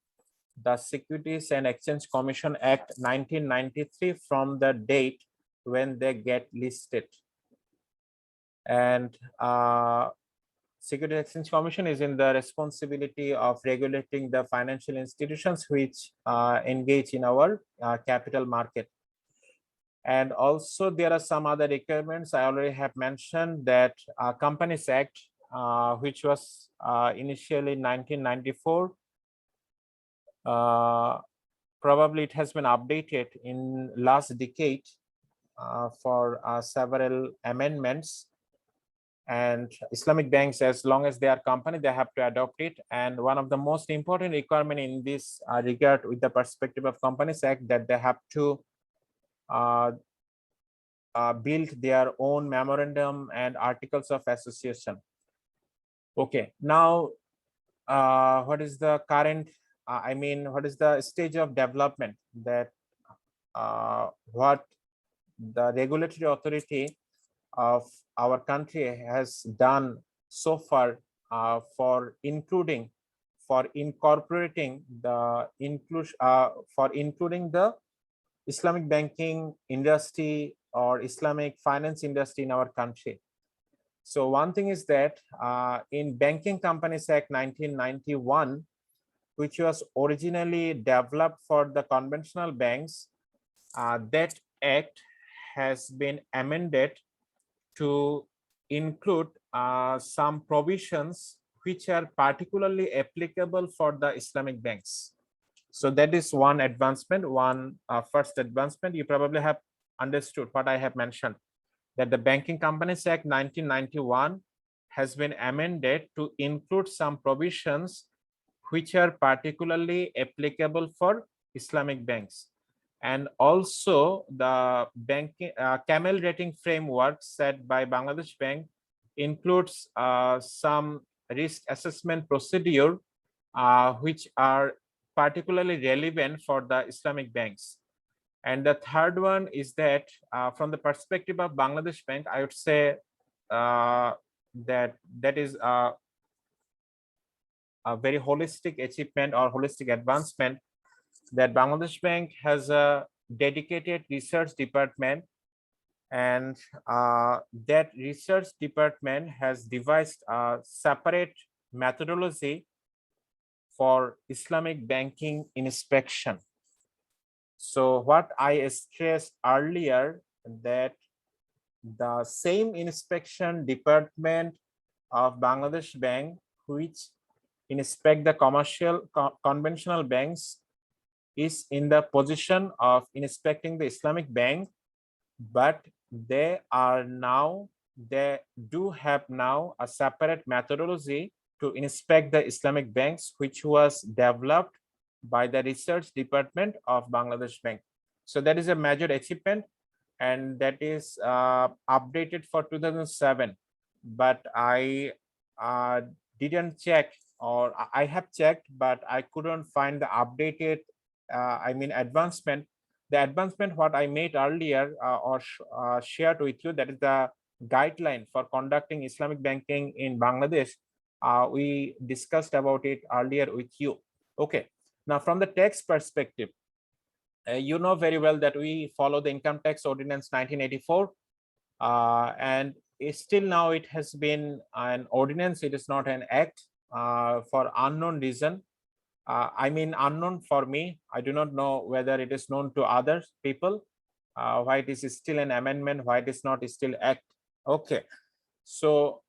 the Securities and Exchange Commission Act 1993 from the date when they get listed. And Securities and Exchange Commission is in the responsibility of regulating the financial institutions which engage in our capital market. And also there are some other requirements I already have mentioned, that Companies Act, which was initially 1994, probably it has been updated in last decade for several amendments. And Islamic banks, as long as they are company, they have to adopt it. And one of the most important requirement in this regard with the perspective of Companies Act, that they have to build their own memorandum and articles of association. Okay, now what is the current, what is the stage of development that what the regulatory authority of our country has done so far for incorporating the including the Islamic banking industry or Islamic finance industry in our country. So one thing is that in Banking Companies Act 1991, which was originally developed for the conventional banks, that act has been amended to include some provisions which are particularly applicable for the Islamic banks. So that is one advancement, first advancement. You probably have understood what I have mentioned, that the Banking Companies Act 1991 has been amended to include some provisions which are particularly applicable for Islamic banks. And also the banking camel rating framework set by Bangladesh Bank includes some risk assessment procedure which are particularly relevant for the Islamic banks. And the third one is that from the perspective of Bangladesh Bank, I would say that is a very holistic achievement or holistic advancement, that Bangladesh Bank has a dedicated research department, and that research department has devised a separate methodology for Islamic banking inspection. So what I stressed earlier, that the same inspection department of Bangladesh Bank which inspect the conventional banks is in the position of inspecting the Islamic bank, but they do have now a separate methodology to inspect the Islamic banks, which was developed by the research department of Bangladesh Bank. So that is a major achievement, and that is updated for 2007. But I didn't check, or I have checked, but I couldn't find the updated advancement. The advancement what I made earlier or shared with you, that is the guideline for conducting Islamic banking in Bangladesh. We discussed about it earlier with you. Okay, now from the tax perspective, you know very well that we follow the Income Tax Ordinance 1984, and still now it has been an ordinance, it is not an act for unknown reason. Unknown for me. I do not know whether it is known to other people, why it is still an amendment, why it is not still act. Okay, so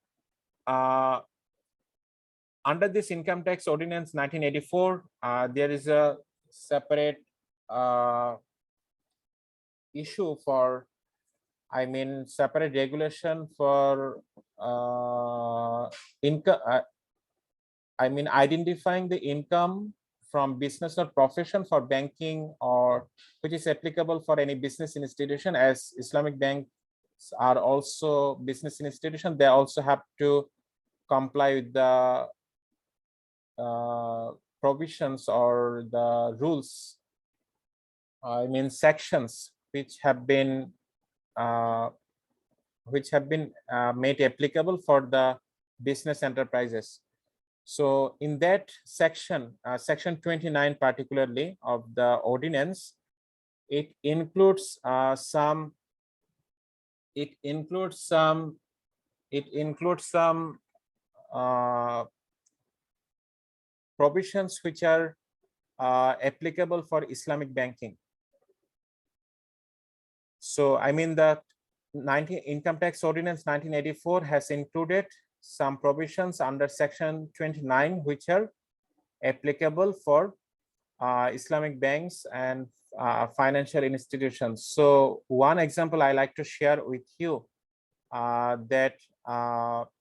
under this Income Tax Ordinance 1984, there is a separate issue for, separate regulation for income. Identifying the income from business or profession for banking or for which is applicable for any business institution, as Islamic banks are also business institution. They also have to comply with the provisions or the rules, I mean sections, which have been made applicable for the business enterprises. So in that section, section 29 particularly of the ordinance, it includes some provisions which are applicable for Islamic banking. So I mean the Income Tax Ordinance 1984 has included some provisions under section 29 which are applicable for Islamic banks and financial institutions. So one example I like to share with you, that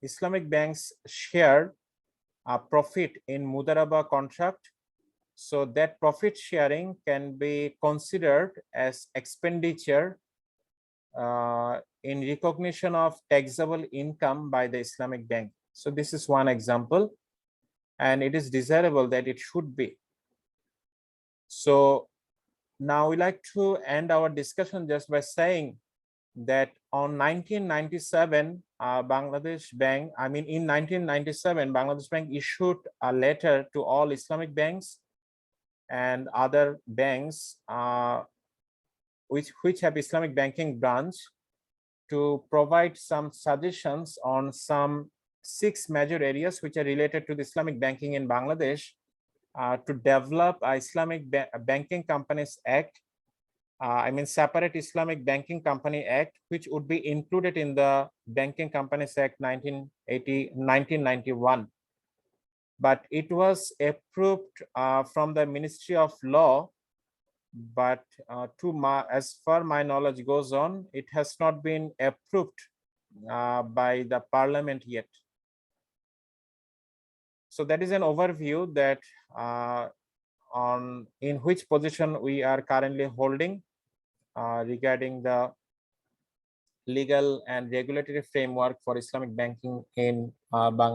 Islamic banks share a profit in Mudaraba contract. So that profit sharing can be considered as expenditure in recognition of taxable income by the Islamic bank. So this is one example, and it is desirable that it should be. So now we like to end our discussion just by saying that on 1997, Bangladesh Bank, I mean in 1997, Bangladesh Bank issued a letter to all Islamic banks and other banks which have Islamic banking branch, to provide some suggestions on some 6 major areas which are related to the Islamic banking in Bangladesh, to develop a Islamic Banking Companies Act, I mean separate Islamic Banking Company Act, which would be included in the Banking Companies Act 1991. But it was approved from the Ministry of Law, but as far my knowledge goes on, it has not been approved by the Parliament yet. So that is an overview that on in which position we are currently holding regarding the legal and regulatory framework for Islamic banking in Bangladesh.